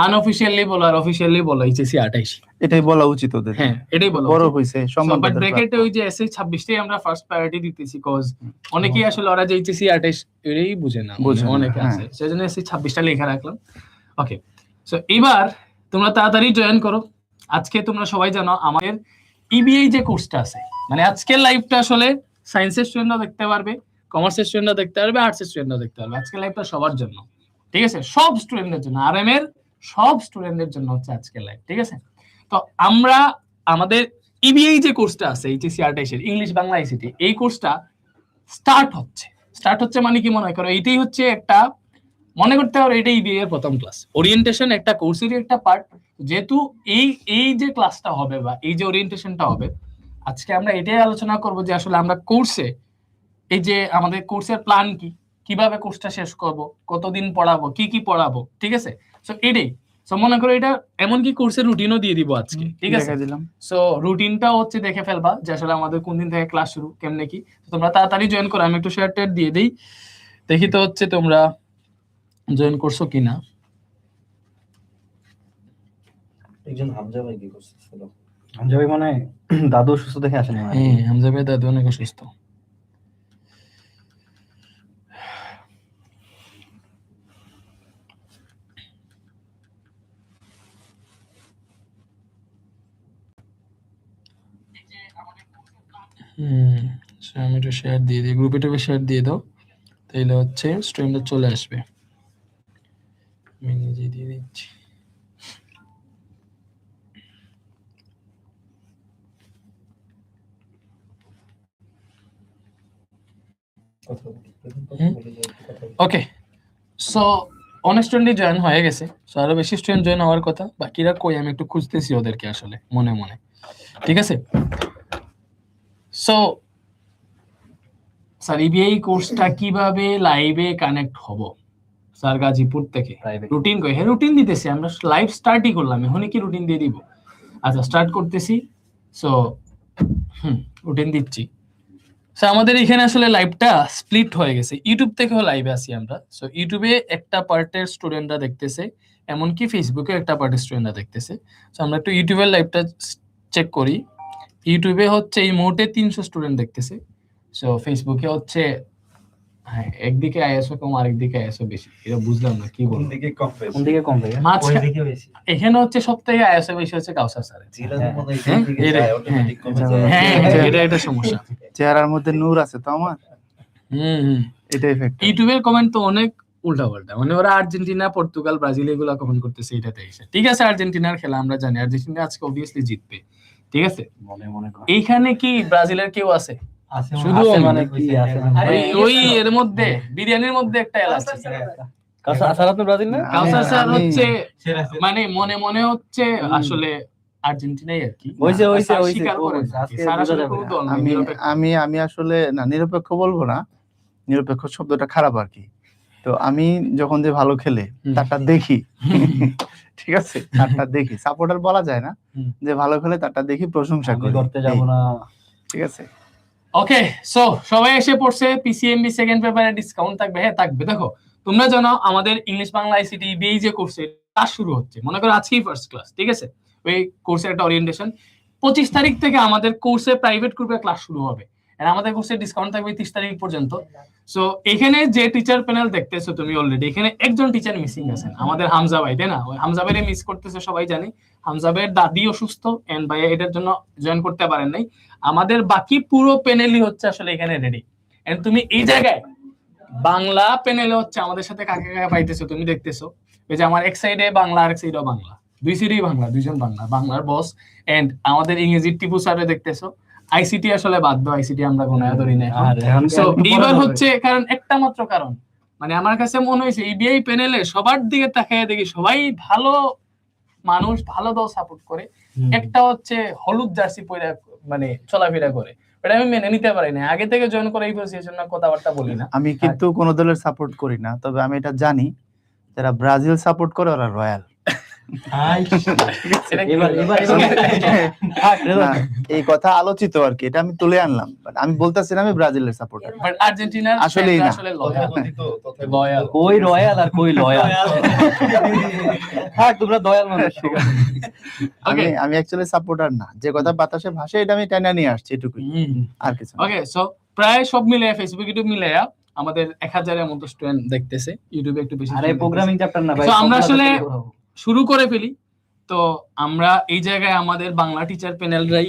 Unofficially বলো আর officially বলো HSC 28, এটাই বলা উচিত ওদের। হ্যাঁ এটাই বলা বড় উচিত। হইছে সম্মান বাট তাদের ব্র্যাকেটে প্রাপ্য। ওই যে এসএস 26 টাই আমরা ফার্স্ট প্রায়োরিটি দিতেছি, কজ অনেকেই আসলে ওরা যে এইচএসসি 28 এটাই বুঝে না, অনেকে আছে, সেজন্য এসএস 26টা লেখা রাখলাম। ওকে, সো এবার তোমরা তাড়াতাড়ি জয়েন করো। আজকে তোমরা সবাই জানো আমাদের ইবিআই যে কোর্সটা আছে, মানে আজকের লাইভটা আসলে সায়েন্সের স্টুডেন্টরা দেখতে পারবে, কমার্সের স্টুডেন্টরা দেখতে পারবে, আর্টসের স্টুডেন্টরা দেখতে পারবে। আজকের লাইভটা সবার জন্য, ঠিক আছে, সব স্টুডেন্টদের জন্য, আরএম এর সব স্টুডেন্টদের জন্য হচ্ছে আজকের লাইভ, ঠিক আছে। তো আমরা আমাদের ইবিআই যে কোর্সটা আছে এইচএসসি 28 এর ইংলিশ বাংলা আইসিটি, এই কোর্সটা স্টার্ট হচ্ছে মানে কি মনে করো, এইটাই হচ্ছে একটা, মনে করতে পারো এটাই ইবিআই এর প্রথম ক্লাস। ওরিয়েন্টেশন একটা কোর্সেরই একটা পার্ট, যেহেতু এই যে ক্লাসটা হবে বা এই যে ওরিয়েন্টেশনটা হবে, আজকে আমরা এটাই আলোচনা করব যে আসলে আমরা কোর্সে এই যে আমাদের কোর্সের প্ল্যান কি, কিভাবে কোর্সটা শেষ করব, কতদিন পড়াবো, কি কি পড়াবো, ঠিক আছে। সো এটাই, সো মনে করো এটা এমনকি কোর্সের রুটিনও দিয়ে দিব আজকে, ঠিক আছে। সো রুটিনটা হচ্ছে দেখে ফেলবা যে আসলে আমাদের কোন দিন থেকে ক্লাস শুরু, কেমনে কি। তোমরা তাড়াতাড়ি জয়েন করো। আমি একটু শেয়ার টেয়ার দিয়ে দেই, দেখি তো হচ্ছে তোমরা জয়েন করছো কিনা। একজন হামজা ভাই কি করছিল? হামজা ভাই মানে দাদু অসুস্থ দেখে আসেনি। হ্যাঁ, হামজা ভাই দাদু অনেক অসুস্থ। আমি একটু শেয়ার দিয়ে দিই, গ্রুপে টুপে শেয়ার দিয়ে দাও, তাইলে হচ্ছে স্টুডেন্টরা চলে আসবে। আমি নিজে দিয়ে দিচ্ছি। ওকে, সো অনেক স্টুডেন্টই জয়েন হয়ে গেছে, সো আরো বেশি স্টুডেন্ট জয়েন হওয়ার কথা, বাকিরা কই আমি একটু খুঁজতেছি ওদেরকে আসলে মনে মনে, ঠিক আছে। সো স্যার ইবিআই কোর্সটা কিভাবে লাইভে কানেক্ট হব, স্যার গাজীপুর থেকে রুটিন কই, হ্যাঁ রুটিন দিতেছি, আমরা লাইভ স্টার্টই করলাম, এখনই কি রুটিন দিয়ে দিব? আচ্ছা স্টার্ট করতেছি। সো রুটিন দিচ্ছি। সো আমাদের এখানে আসলে লাইভটা স্প্লিট হয়ে গেছে, ইউটিউব থেকেও লাইভে আসি আমরা। সো ইউটিউবে একটা পার্টের স্টুডেন্টরা দেখতেছে, এমনকি ফেসবুকে একটা পার্টের স্টুডেন্টরা দেখতেছে। সো আমরা একটু ইউটিউবের লাইভটা চেক করি। ইউটিউবে হচ্ছে এই মুহূর্তে 300 স্টুডেন্ট দেখতেছে। সো ফেসবুকে হচ্ছে হ্যাঁ একদিকে আইএসও কম আরেকদিকে আইএসও বেশি, এটা বুঝলাম না কি বলবো, কোন দিকে কম ভাই? মাঝখানে বেশি, এখানে হচ্ছে সবথেকে আইএসও বেশি হচ্ছে কাউসার স্যারের। এটা একটা সমস্যা, চেহারার মধ্যে নূর আছে তো আমার। এটা ইফেক্ট। ইউটিউবের কমেন্ট তো অনেক উল্টাপাল্টা, মানে ওরা আর্জেন্টিনা পর্তুগাল ব্রাজিল এগুলা কমেন্ট করতেছে, এটাতে এসে ঠিক আছে আর্জেন্টিনার খেলা আমরা জানি, আর্জেন্টিনা আজকে অবভিয়াসলি জিতবে, ঠিক আছে। এইখানে কি ব্রাজিলের কেউ আছে? শুধু মানে কি আছে, ওই এর মধ্যে বিরিয়ানির মধ্যে একটা এলাচ আছে। কাউসার স্যার তো ব্রাজিল না? কাউসার স্যার হচ্ছে মানে মনে মনে হচ্ছে আসলে আর্জেন্টিনাই আর কি। আমি আসলে না নিরপেক্ষ বলবো না, নিরপেক্ষ শব্দটা খারাপ আর কি। তো আমি যখন যে ভালো খেলে তারটা দেখি, ঠিক আছে, তারটা দেখি, সাপোর্টার বলা যায় না, যে ভালো খেলে তারটা দেখি, প্রশংসা করি, করতে যাব না, ঠিক আছে। ওকে, সো সবাই এসে পড়ছে, পিসিএমবি সেকেন্ড পেপারে ডিসকাউন্ট থাকবে, হ্যাঁ থাকবে। দেখো তোমরা জানো আমাদের ইংলিশ বাংলা আইসিটি ইবিআই যে কোর্সে ক্লাস শুরু হচ্ছে, মনে করো আজকেই ফার্স্ট ক্লাস, ঠিক আছে। ওই কোর্সের একটা ওরিয়েন্টেশন 25 তারিখ থেকে আমাদের কোর্সে প্রাইভেট গ্রুপে ক্লাস শুরু হবে, আর আমাদের কোর্সে ডিসকাউন্ট থাকবে 30 তারিখ পর্যন্ত। সো এখানে যে টিচার প্যানেল দেখতেছো তুমি অলরেডি, এখানে একজন টিচার মিসিং আছেন, আমাদের হামজা ভাই, তাই না? ওই হামজা ভাইরে মিস করতেছে সবাই জানি। হামজা ভাইয়ের দাদি অসুস্থ এন্ড ভাই এটার জন্য জয়েন করতে পারেন নাই। আমাদের বাকি পুরো প্যানেলই হচ্ছে আসলে এখানে রেডি। এন্ড তুমি এই জায়গায় বাংলা প্যানেলে হচ্ছে আমাদের সাথে কাকে কাকে পাইতেছো তুমি দেখতেছো, এই যে আমার এক সাইডে বাংলা আর এক সাইডেও বাংলা, দুই সাইডেই বাংলা, দুইজন বাংলা, বাংলার বস। এন্ড আমাদের ইংরেজি টিপু স্যারে দেখতেছো। আইসিটি আসলে বাধ্য, আইসিটি আমরা গোনায় ধরি না এখন। সো এইবার হচ্ছে কারণ একটা মাত্র কারণ, মানে আমার কাছে মনে হয়েছে ইবিআই প্যানেলে সবার দিকে তাকিয়ে দেখি সবাই ভালো মানুষ, ভালো দল সাপোর্ট করে, একটা হচ্ছে হলুদ জার্সি পরে মানে চলাফেরা করে, এটা আমি মেনে নিতে পারি না। আগে থেকে জয়েন করে এই জন্য কথাবার্তা বলি না। আমি কিন্তু কোন দলের সাপোর্ট করি না, তবে আমি এটা জানি যারা ব্রাজিল সাপোর্ট করে ওরা রয়্যাল। না, এই কথা আলোচিত আর কি, এটা আমি তুলে আনলাম, বাট আমি বলতেছি না আমি ব্রাজিলের সাপোর্টার। বাট আর্জেন্টিনার আসলেই না। আসলে লয়াল কই রয়্যাল আর কই লয়াল। হ্যাঁ তোমরা দয়াল মানুষ। আমি অ্যাকচুয়ালি সাপোর্টার না, যে কথা বাতাসে ভাষে এটা আমি টেনে নিয়ে আসছি এটুকুই, আর কিছু না। ওকে সো প্রায় সব মিলে ফেসবুক ইউটিউব মিলে আমাদের 1000-এর মতো স্টুডেন্ট দেখতেছে, ইউটিউবে একটু বেশি। আরে প্রোগ্রামিং চ্যাপ্টার না ভাই, তো আমরা আসলে শুরু করে ফেলি। তো আমরা এই জায়গায় আমাদের বাংলা টিচার প্যানেলরাই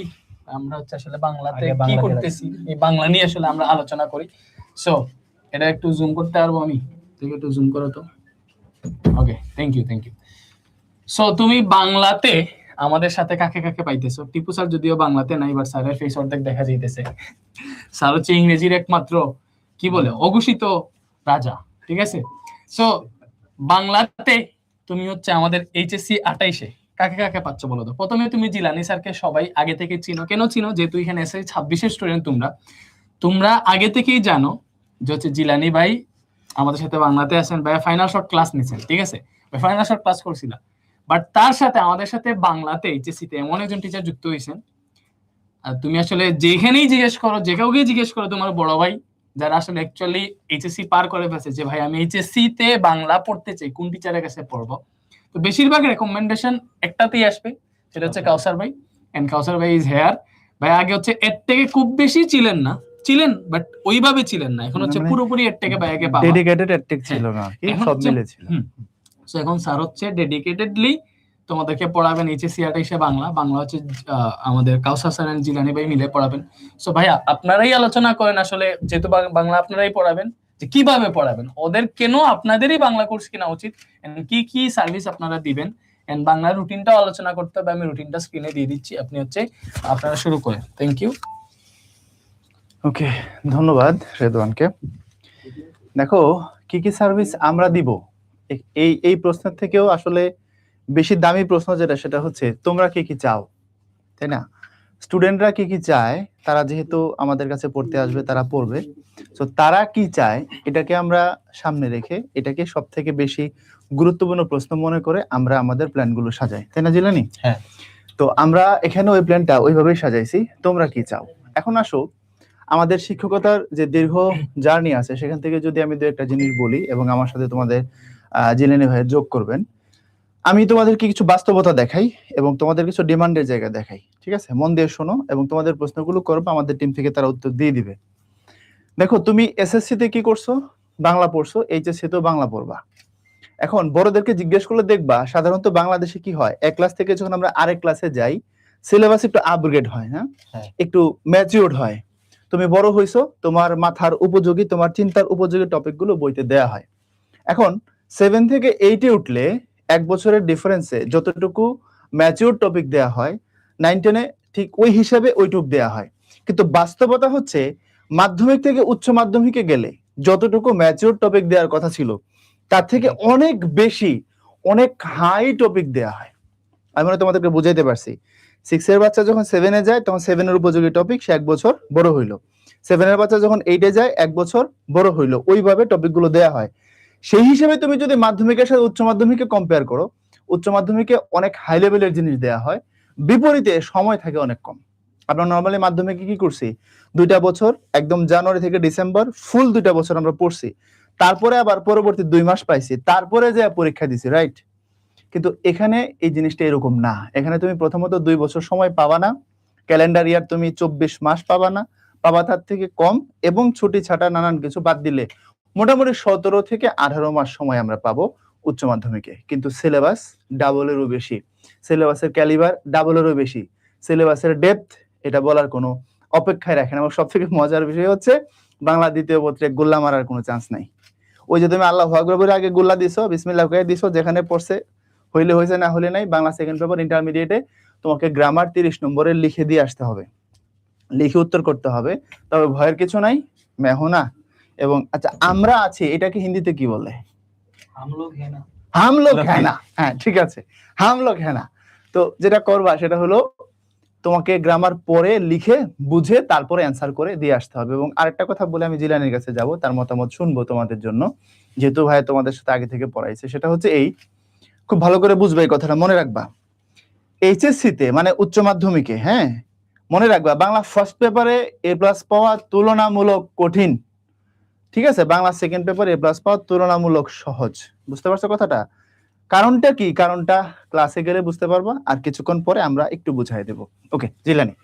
আমরা হচ্ছে আসলে বাংলাতে কি করতেছি এই বাংলা নিয়ে আসলে আমরা আলোচনা করি। সো এটা একটু জুম করতে পারবো আমি? তুমি একটু জুম করো তো। ওকে, থ্যাংক ইউ। সো তুমি বাংলাতে আমাদের সাথে কাকে কাকে পাইতেছো? টিপু স্যার যদিও বাংলাতে নাই, বাট স্যারের ফেস অর্ধেক দেখা যাইতেছে। স্যার হচ্ছে ইংরেজির একমাত্র কি বলে অঘোষিত রাজা, ঠিক আছে? সো বাংলাতে তুমি হচ্ছে আমাদের এইচএসসি 28-এ কাকে কাকে পাচ্ছ বলো তো? প্রথমে তুমি জিলানি স্যারকে সবাই আগে থেকে চিনো। কেন চিনো? যেহেতু এখানে এসে 26-এর স্টুডেন্ট, তোমরা আগে থেকেই জানো যে হচ্ছে জিলানি ভাই আমাদের সাথে বাংলাতে আসেন, ভাই ফাইনাল শর্ট ক্লাস নিছেন, ঠিক আছে? ভাই ফাইনাল শর্ট ক্লাস করছিলাম, বাট তার সাথে আমাদের সাথে বাংলাতে এইচএসসি-তে এমন একজন টিচার যুক্ত হয়েছেন। আর তুমি আসলে যেখানেই জিজ্ঞেস করো, যে কাউকে জিজ্ঞেস করো, তোমার বড় ভাই যারা আসলে অ্যাকচুয়ালি এইচএসসি পার করে ফেলছে, যে ভাই আমি এইচএসসি-তে বাংলা পড়তে চাই, কোন টিচারের কাছে পড়বো? তো বেশিরভাগ রেকমেন্ডেশন একটাতেই আসবে, সেটা হচ্ছে কাউসার ভাই। এন্ড কাউসার ভাই ইজ হেয়ার। ভাই আগে হচ্ছে এর থেকে খুব বেশি ছিলেন বাট ওইভাবে ছিলেন না, এখন হচ্ছে পুরোপুরি এর থেকে ভাইকে পাওয়া ডেডিকেটেড অ্যাটটেক ছিল না, সব মিলে ছিল। সো এখন স্যার হচ্ছে ডেডিকেটেডলি তোমাদেরকে পড়াবেন এইচএসসি 28-এ বাংলা হচ্ছে আমাদের কাউসার স্যার এন্ড জিলানি ভাই মিলে পড়াবেন। সো ভাইয়া আপনারাই আলোচনা করেন আসলে, যেহেতু বাংলা আপনারাই পড়াবেন, যে কিভাবে পড়াবেন, ওদের কেন আপনাদেরই বাংলা কোর্স কেনা উচিত, এন্ড কি কি সার্ভিস আপনারা দিবেন, এন্ড বাংলা রুটিনটাও আলোচনা করতে হবে। আমি রুটিনটা স্ক্রিনে দিয়ে দিচ্ছি, আপনি হচ্ছে আপনারা শুরু করেন। Thank you. ওকে, ধন্যবাদ রেদওয়ানকে। দেখো কি কি সার্ভিস আমরা দিব, এই প্রশ্নের থেকেও আসলে বেশি দামি প্রশ্ন যেটা, সেটা হচ্ছে তোমরা কি কি চাও, তাই না? স্টুডেন্টরা কি কি চায়, তারা যেহেতু আমাদের কাছে পড়তে আসবে, তারা পড়বে। তো তারা কি চায় এটাকে আমরা সামনে রেখে, এটাকে সব থেকে বেশি গুরুত্বপূর্ণ প্রশ্ন মনে করে আমরা আমাদের প্ল্যানগুলো সাজাই, তাই না জিলানি? হ্যাঁ। তো আমরা এখানে ওই প্ল্যানটা ওইভাবেই সাজাইছি। তোমরা কি চাও? এখন আসো, আমাদের শিক্ষকতার যে দীর্ঘ জার্নি আছে সেখান থেকে যদি আমি দু একটা জিনিস বলি, এবং আমার সাথে তোমাদের জিলানি ভাই যোগ করবেন। আমি তোমাদেরকে কিছু বাস্তবতা দেখাই এবং তোমাদের কিছু ডিমান্ডের জায়গা দেখাই, ঠিক আছে? মন দিয়ে শোনো এবং তোমাদের প্রশ্নগুলো করবো, আমাদের টিম থেকে তারা উত্তর দিয়ে দিবে। দেখো তুমি এসএসসি তে কি করছো? বাংলা পড়ছো, এইচএসসি তেও বাংলা পড়বা। এখন বড়দেরকে জিজ্ঞেস করলে দেখবা সাধারণত বাংলাদেশে কি হয়, এক ক্লাস থেকে যখন আমরা আরেক ক্লাসে যাই, সিলেবাস একটু আপগ্রেড হয়, না একটু ম্যাচিউরড হয়। তুমি বড় হইছো, তোমার মাথার উপযোগী, তোমার চিন্তার উপযোগী টপিকগুলো বইতে দেয়া হয়। এখন 7 থেকে 8-এ উঠলে 1 বছরের ডিফারেন্সে যতটুকু ম্যাচিউর টপিক দেয়া হয়, 9-10-এ ঠিক ওই হিসাবে ওইটুক দেয়া হয়। কিন্তু বাস্তবতা হচ্ছে মাধ্যমিক থেকে উচ্চ মাধ্যমিকে গেলে যতটুকু ম্যাচিউর টপিক দেওয়ার কথা ছিল, তার থেকে অনেক বেশি, অনেক হাই টপিক দেয়া হয়। আমি মনে তোমাদেরকে বুঝাইতে পারছি। 6-এর বাচ্চা যখন 7-এ যায়, তখন 7-এর উপযোগী টপিক সে 1 বছর বড় হইলো। 7-এর বাচ্চা যখন 8-এ যায়, 1 বছর বড় হইলো। ওইভাবে টপিকগুলো দেয়া হয়। সেই হিসেবে তুমি যদি মাধ্যমিকের সাথে উচ্চ মাধ্যমিকে কম্পেয়ার করো, উচ্চ মাধ্যমিকে অনেক হাই লেভেলের জিনিস দেয়া হয়, বিপরীতে সময় থাকে অনেক কম। আমরা নরমালি মাধ্যমিকে কি করছি, 2টা বছর, একদম জানুয়ারি থেকে ডিসেম্বর ফুল 2টা বছর আমরা পড়ছি, তারপরে আবার পরবর্তী 2 মাস পাইছি, তারপরে যে পরীক্ষা দিছি, রাইট? কিন্তু এখানে এই জিনিসটা এরকম না। এখানে তুমি প্রথমত 2 বছর সময় পাবা না, ক্যালেন্ডার ইয়ার তুমি 24 মাস পাবা না, পাবা তার থেকে কম, এবং ছুটি ছাটা নানান কিছু বাদ দিলে মোটামুটি 17 থেকে 18 মাস সময় আমরা পাবো উচ্চ মাধ্যমিকে। কিন্তু সিলেবাস ডাবলেরও বেশি, সিলেবাসের ক্যালিবার ডাবলেরও বেশি, সিলেবাসের ডেপথ এটা বলার কোনো অপেক্ষায় রাখে না। এবং সব থেকে মজার বিষয় হচ্ছে বাংলা দ্বিতীয় পত্রে গোল্লা মারার কোনো চান্স নাই। ওই যে তুমি আল্লাহু আকবার বলে আগে গোল্লা দিছো, বিসমিল্লাহ কয়ে দিছো, যেখানে পড়ছে হইলে হয়েছে, না হলে নাই। বাংলা সেকেন্ড পেপার ইন্টারমিডিয়েটে তোমাকে গ্রামার 30 নম্বরের লিখে দিয়ে আসতে হবে, লিখে উত্তর করতে হবে। তবে ভয়ের কিছু নাই, মেহনা। এবং আচ্ছা, আমরা আছি এটাকে হিন্দিতে কি বলে? হামলোক হ্যাঁ না। হ্যাঁ ঠিক আছে, হামলোক হ্যাঁ না। তো যেটা করবা সেটা হলো তোমাকে গ্রামার পড়ে লিখে বুঝে তারপরে অ্যান্সার করে দিয়ে আসতে হবে। এবং আরেকটা কথা বলে আমি জিলানির কাছে যাব, তার মতামত শুনবো তোমাদের জন্য, যেহেতু ভাই তোমাদের সাথে আগে থেকে পড়াইছে। সেটা হচ্ছে এই, খুব ভালো করে বুঝবে, এই কথাটা মনে রাখবা। এইচএসসি তে মানে উচ্চ মাধ্যমিকে, হ্যাঁ, মনে রাখবা বাংলা ফার্স্ট পেপারে এ প্লাস পাওয়া তুলনামূলক কঠিন, ঠিক আছে? বাংলা সেকেন্ড পেপারে এ প্লাস পাওয়া তুলনামূলক সহজ। বুঝতে পারছো কথাটা? কারণটা কি? কারণটা ক্লাসে গেলে বুঝতে পারবা, আর কিছুক্ষণ পরে আমরা একটু বুঝাই দেব। ওকে, জিলানি।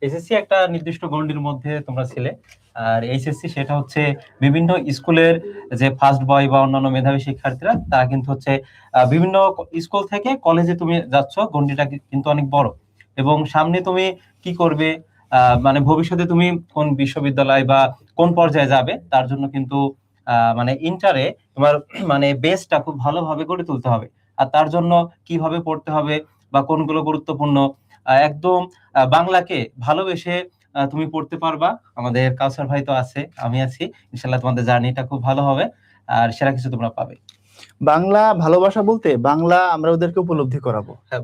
এসএসসি একটা নির্দিষ্ট গণ্ডির মধ্যে তোমরা ছিলে, আর এইচএসসি সেটা হচ্ছে বিভিন্ন স্কুলের যে ফার্স্ট বয় বা অন্যান্য মেধাবী শিক্ষার্থীরা তারা কিন্তু হচ্ছে বিভিন্ন স্কুল থেকে কলেজে তুমি যাচ্ছ, গণ্ডিটা কিন্তু অনেক বড়। এবং সামনে তুমি কি করবে, মানে ভবিষ্যতে তুমি কোন বিশ্ববিদ্যালয় বা কোন পর্যায়ে যাবে, তার জন্য কিন্তু মানে ইন্টারে তোমার মানে বেসটা খুব ভালোভাবে গড়ে তুলতে হবে। আর তার জন্য কিভাবে পড়তে হবে বা কোনগুলো গুরুত্বপূর্ণ, একদম বাংলাকে ভালোবেসে তুমি পড়তে পারবা। আমাদের কাউসার ভাই তো আছে, আমি আছি, ইনশাআল্লাহ তোমাদের জার্নিটা খুব ভালো হবে আর সেরা কিছু তোমরা পাবে। বাংলা ভালোবাসা বলতে বাংলা আমরা ওদেরকে উপলব্ধি করাবো, হ্যাঁ,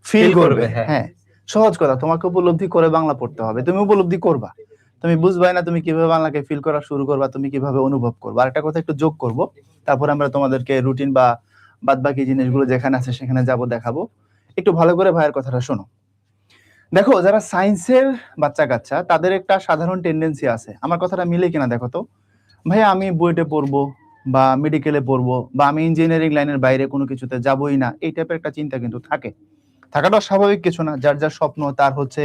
ফিল feel করবে। করবে, হ্যাঁ। হ্যাঁ, সহজ কথা, তোমাকে উপলব্ধি করে বাংলা পড়তে হবে, তুমি উপলব্ধি করবা, তুমি বুঝবাই না তুমি কিভাবে বাংলাকে ফিল করা শুরু করবা, তুমি কিভাবে অনুভব করবা। আর একটা কথা একটু যোগ করব, তারপর আমরা তোমাদেরকে রুটিন বা বাদ বাকি জিনিসগুলো যেখানে আছে সেখানে যাব, দেখাবো। একটু ভালো করে ভাইয়ের কথাটা শোনো। দেখো, যারা সায়েন্সের বাচ্চা কাচ্চা তাদের একটা সাধারণ টেন্ডেন্সি আছে, আমার কথাটা মিলে কিনা দেখো তো। ভাই আমি বুয়েটে পড়বো বা মেডিকেলে পড়বো বা আমি ইঞ্জিনিয়ারিং লাইনের বাইরে কোনো কিছুতে যাবোই না, এই টাইপের একটা চিন্তা কিন্তু থাকে। থাকাটা স্বাভাবিক কিছু না, যার যার স্বপ্ন, তার হচ্ছে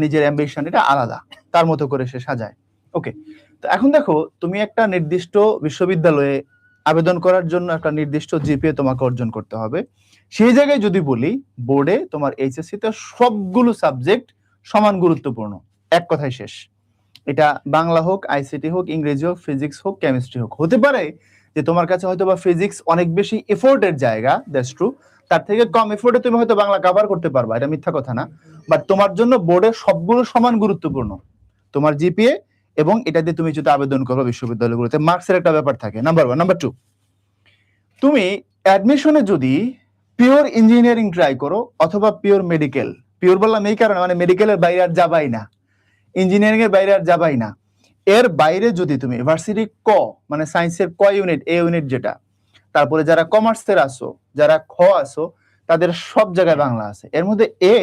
নিজের অ্যাম্বিশন, এটা আলাদা, তার মতো করে সে সাজায়। ওকে, তো এখন দেখো, তুমি একটা নির্দিষ্ট বিশ্ববিদ্যালয়ে আবেদন করার জন্য একটা নির্দিষ্ট জিপিএ তোমাকে অর্জন করতে হবে। সেই জায়গায় যদি বলি, বোর্ডে তোমার এইচএসসি তে সবগুলো সাবজেক্ট সমান গুরুত্বপূর্ণ, এক কথায় শেষ। এটা বাংলা হোক, আইসিটি হোক, ইংরেজি হোক, ফিজিক্স হোক, কেমিস্ট্রি হোক। হতে পারে যে তোমার কাছে হয়তো বা ফিজিক্স অনেক বেশি এফোর্টের জায়গা, দ্যাটস ট্রু, তার থেকে কম এফোর্টে তুমি হয়তো বাংলা কভার করতে পারবা, এটা মিথ্যা কথা না। বাট তোমার জন্য বোর্ডের সবগুলো সমান গুরুত্বপূর্ণ, তোমার জিপিএ এবং এটা দিয়ে তুমি যদি আবেদন করো বিশ্ববিদ্যালয়গুলোতে, মার্কসের একটা ব্যাপার থাকে, নাম্বার 1। নাম্বার 2, তুমি অ্যাডমিশনে যদি পিওর ইঞ্জিনিয়ারিং ট্রাই করো অথবা পিওর মেডিকেল, পিওর বললাম এই কারণে মানে মেডিকেলের বাইরে আর যাবাই না, ইঞ্জিনিয়ারিং এর বাইরে আর যাবাই না, এর বাইরে যদি তুমি ইউনিভার্সিটি ক মানে সায়েন্সের ক ইউনিট, এ ইউনিট যেটা, তারপরে যারা কমার্সের আসো, যারা খ আসো, তাদের সব জায়গায় বাংলা আছে। এর মধ্যে এ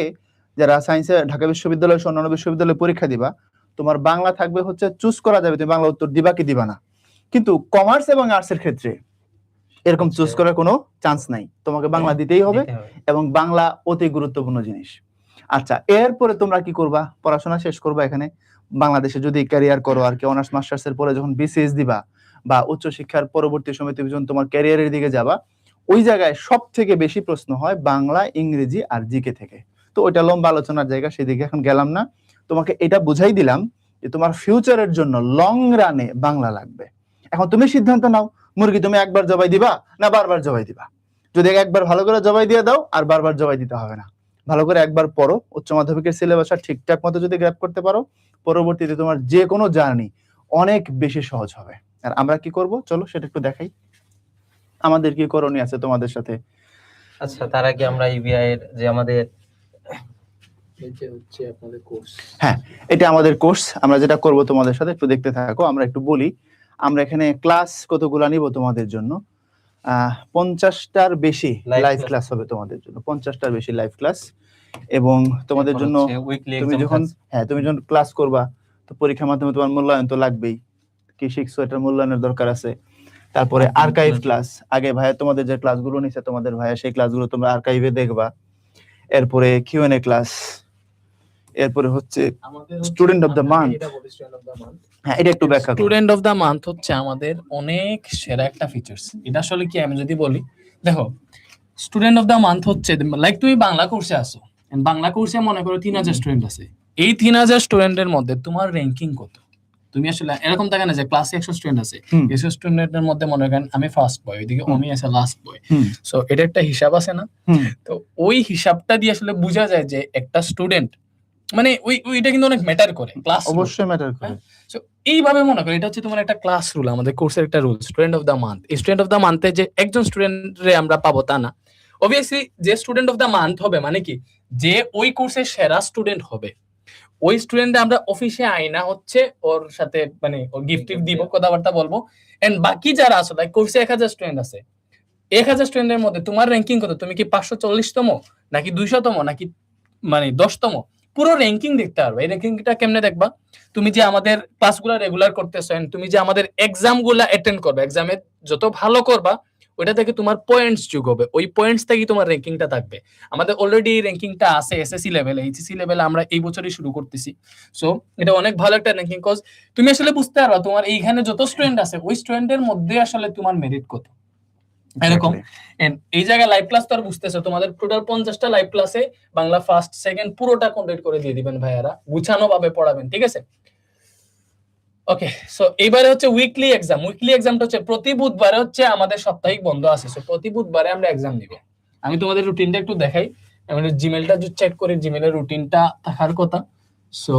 যারা সায়েন্সের ঢাকা বিশ্ববিদ্যালয় সহ অন্যান্য বিশ্ববিদ্যালয়ে পরীক্ষা দিবা, তোমার বাংলা থাকবে হচ্ছে, চুজ করা যাবে তুমি বাংলা উত্তর দিবা কি দিবা না। কিন্তু কমার্স এবং আর্টসের ক্ষেত্রে এরকম চুজ করার কোনো চান্স নাই, তোমাকে বাংলা দিতেই হবে, এবং বাংলা অতি গুরুত্বপূর্ণ জিনিস। আচ্ছা, এরপরে তোমরা কি করবা? পড়াশোনা শেষ করবা এখানে, বাংলাদেশে যদি ক্যারিয়ার করো আর কি, অনার্স মাস্টার্স এর পরে যখন বিসিএস দিবা বা উচ্চশিক্ষার পরবর্তী সময় তুমি যখন তোমার ক্যারিয়ারের দিকে যাবা, ওই জায়গায় সব থেকে বেশি প্রশ্ন হয় বাংলা, ইংরেজি আর জিকে থেকে। তো ওইটা লম্বা আলোচনার জায়গা, সেদিকে এখন গেলাম না। তোমাকে এটা বুঝাই দিলাম যে তোমার ফিউচারের জন্য লং রানে বাংলা লাগবে। এখন তুমি সিদ্ধান্ত নাও, মুরগি তুমি একবার জবাই দিবা না বারবার জবাই দিবা। যদি একবার ভালো করে জবাই দিয়ে দাও, আর বারবার জবাই দিতে হবে না। ভালো করে একবার পড়ো, উচ্চ মাধ্যমিকের সিলেবাসটা ঠিকঠাক মতো যদি গ্র্যাব করতে পারো, পরবর্তীতে তোমার যে কোনো জার্নি অনেক বেশি সহজ হবে। আর আমরা কি করব, চলো সেটা একটু দেখাই, আমাদের কি করণীয় আছে তোমাদের সাথে। আচ্ছা, তার আগে আমরা ইবিআই এর যে আমাদের হ্যাঁ, এটা আমাদের কোর্স, আমরা যেটা করব তোমাদের সাথে একটু দেখতে থাকো। আমরা একটু বলি, আমরা এখানে ক্লাস কতগুলা নিব তোমাদের জন্য। 50টার বেশি লাইভ ক্লাস হবে তোমাদের জন্য, 50টার বেশি লাইভ ক্লাস। এবং তোমাদের জন্য তুমি যখন ক্লাস করবা, তো পরীক্ষার মাধ্যমে তোমার মূল্যায়ন তো লাগবেই, কি শিখছো এটার মূল্যায়নের দরকার আছে। তারপরে আর্কাইভ ক্লাস, আগে ভাইয়া তোমাদের যে ক্লাসগুলো নিছে তোমাদের ভাইয়া, সেই ক্লাসগুলো তোমরা আর্কাইভে দেখবা। এরপরে কিউএনএ ক্লাস, এরপরে হচ্ছে স্টুডেন্ট অফ দ্য মান্থ। হ্যাঁ, এটা একটু ব্যাখ্যা করো। স্টুডেন্ট অফ দা মান্থ হচ্ছে আমাদের অনেক সেরা একটা ফিচার্স। এটা আসলে কি, আমি যদি বলি, দেখো স্টুডেন্ট অফ দা মান্থ হচ্ছে লাইক তুমি বাংলা কোর্সে আসো, বাংলা কোর্সে মনে করো 3000 স্টুডেন্ট আছে, এই 3000 স্টুডেন্টের মধ্যে তোমার র্যাঙ্কিং কত। তুমি আসলে এরকম থাকে না যে ক্লাসে 100 স্টুডেন্ট আছে, 100 স্টুডেন্টের মধ্যে মনে করেন আমি ফার্স্ট বয়, ওইদিকে অমি আছে লাস্ট বয়। সো এটা একটা হিসাব আছে না, তো ওই হিসাবটা দিয়ে আসলে বোঝা যায় যে একটা স্টুডেন্ট মানে ওইটা কিন্তু অনেক ম্যাটার করে, ক্লাস অবশ্যই ম্যাটার করে। সো এইভাবে মনে করো, এটা হচ্ছে তোমার একটা ক্লাস রুল, আমাদের কোর্সের একটা rule, student of the month. এই স্টুডেন্ট অফ দা মান্থে যে একজন স্টুডেন্টরে আমরা পাবো তা না, অবভিয়াসলি যে স্টুডেন্ট অফ দা মান্থ হবে মানে কি, যে ওই কোর্সের সেরা স্টুডেন্ট হবে, ওই স্টুডেন্ট আমরা অফিসে আইনা হচ্ছে ওর সাথে মানে ওর গিফট দিব, কথাবার্তা বলবো। এন্ড বাকি যারা আছে লাইক কোর্সে 1000 স্টুডেন্ট আছে, 1000 স্টুডেন্টের মধ্যে তোমার র্যাঙ্কিং কত, তুমি কি 540তম নাকি 200তম নাকি মানে 10তম, পুরো র্যাঙ্কিং দেখতে পারবে। এই র্যাঙ্কিংটা কেমনে দেখবা, তুমি যে আমাদের ক্লাসগুলো রেগুলার করতেছো, তুমি যে আমাদের এক্সামগুলো অ্যাটেন্ড করবে, এক্সামে যত ভালো করবা ওইটা থেকে তোমার পয়েন্টস যোগ হবে, ওই পয়েন্টস থেকে তোমার র্যাঙ্কিংটা থাকবে। আমাদের অলরেডি এই র্যাঙ্কিংটা আছে এসএসসি লেভেলে, এইচএসসি লেভেলে আমরা এই বছরই শুরু করতেছি। সো এটা অনেক ভালো একটা র্যাঙ্কিং, কজ তুমি আসলে বুঝতে পারবা তোমার এইখানে যত স্টুডেন্ট আছে ওই স্টুডেন্টের মধ্যে আসলে তোমার মেরিট কত এরকম। এই জায়গায় লাইভ ক্লাস তো আর বুঝতেছো, তোমাদের টোটাল 50টা লাইভ ক্লাসে বাংলা ফার্স্ট সেকেন্ড পুরোটা কমপ্লিট করে দিয়ে দিবেন ভাইয়ারা, গুছানো ভাবে পড়াবেন, ঠিক আছে। ওকে, সো এইবারে হচ্ছে উইকলি এক্সাম। উইকলি এক্সামটা হচ্ছে প্রতি বুধবারে হচ্ছে আমাদের সাপ্তাহিক বন্ধ আছে, সো প্রতি বুধবারে আমরা এক্সাম নিব। আমি তোমাদের রুটিনটা একটু দেখাই, আমি জিমেলটা যে চেক করি, জিমেলের রুটিনটা থাকার কথা। সো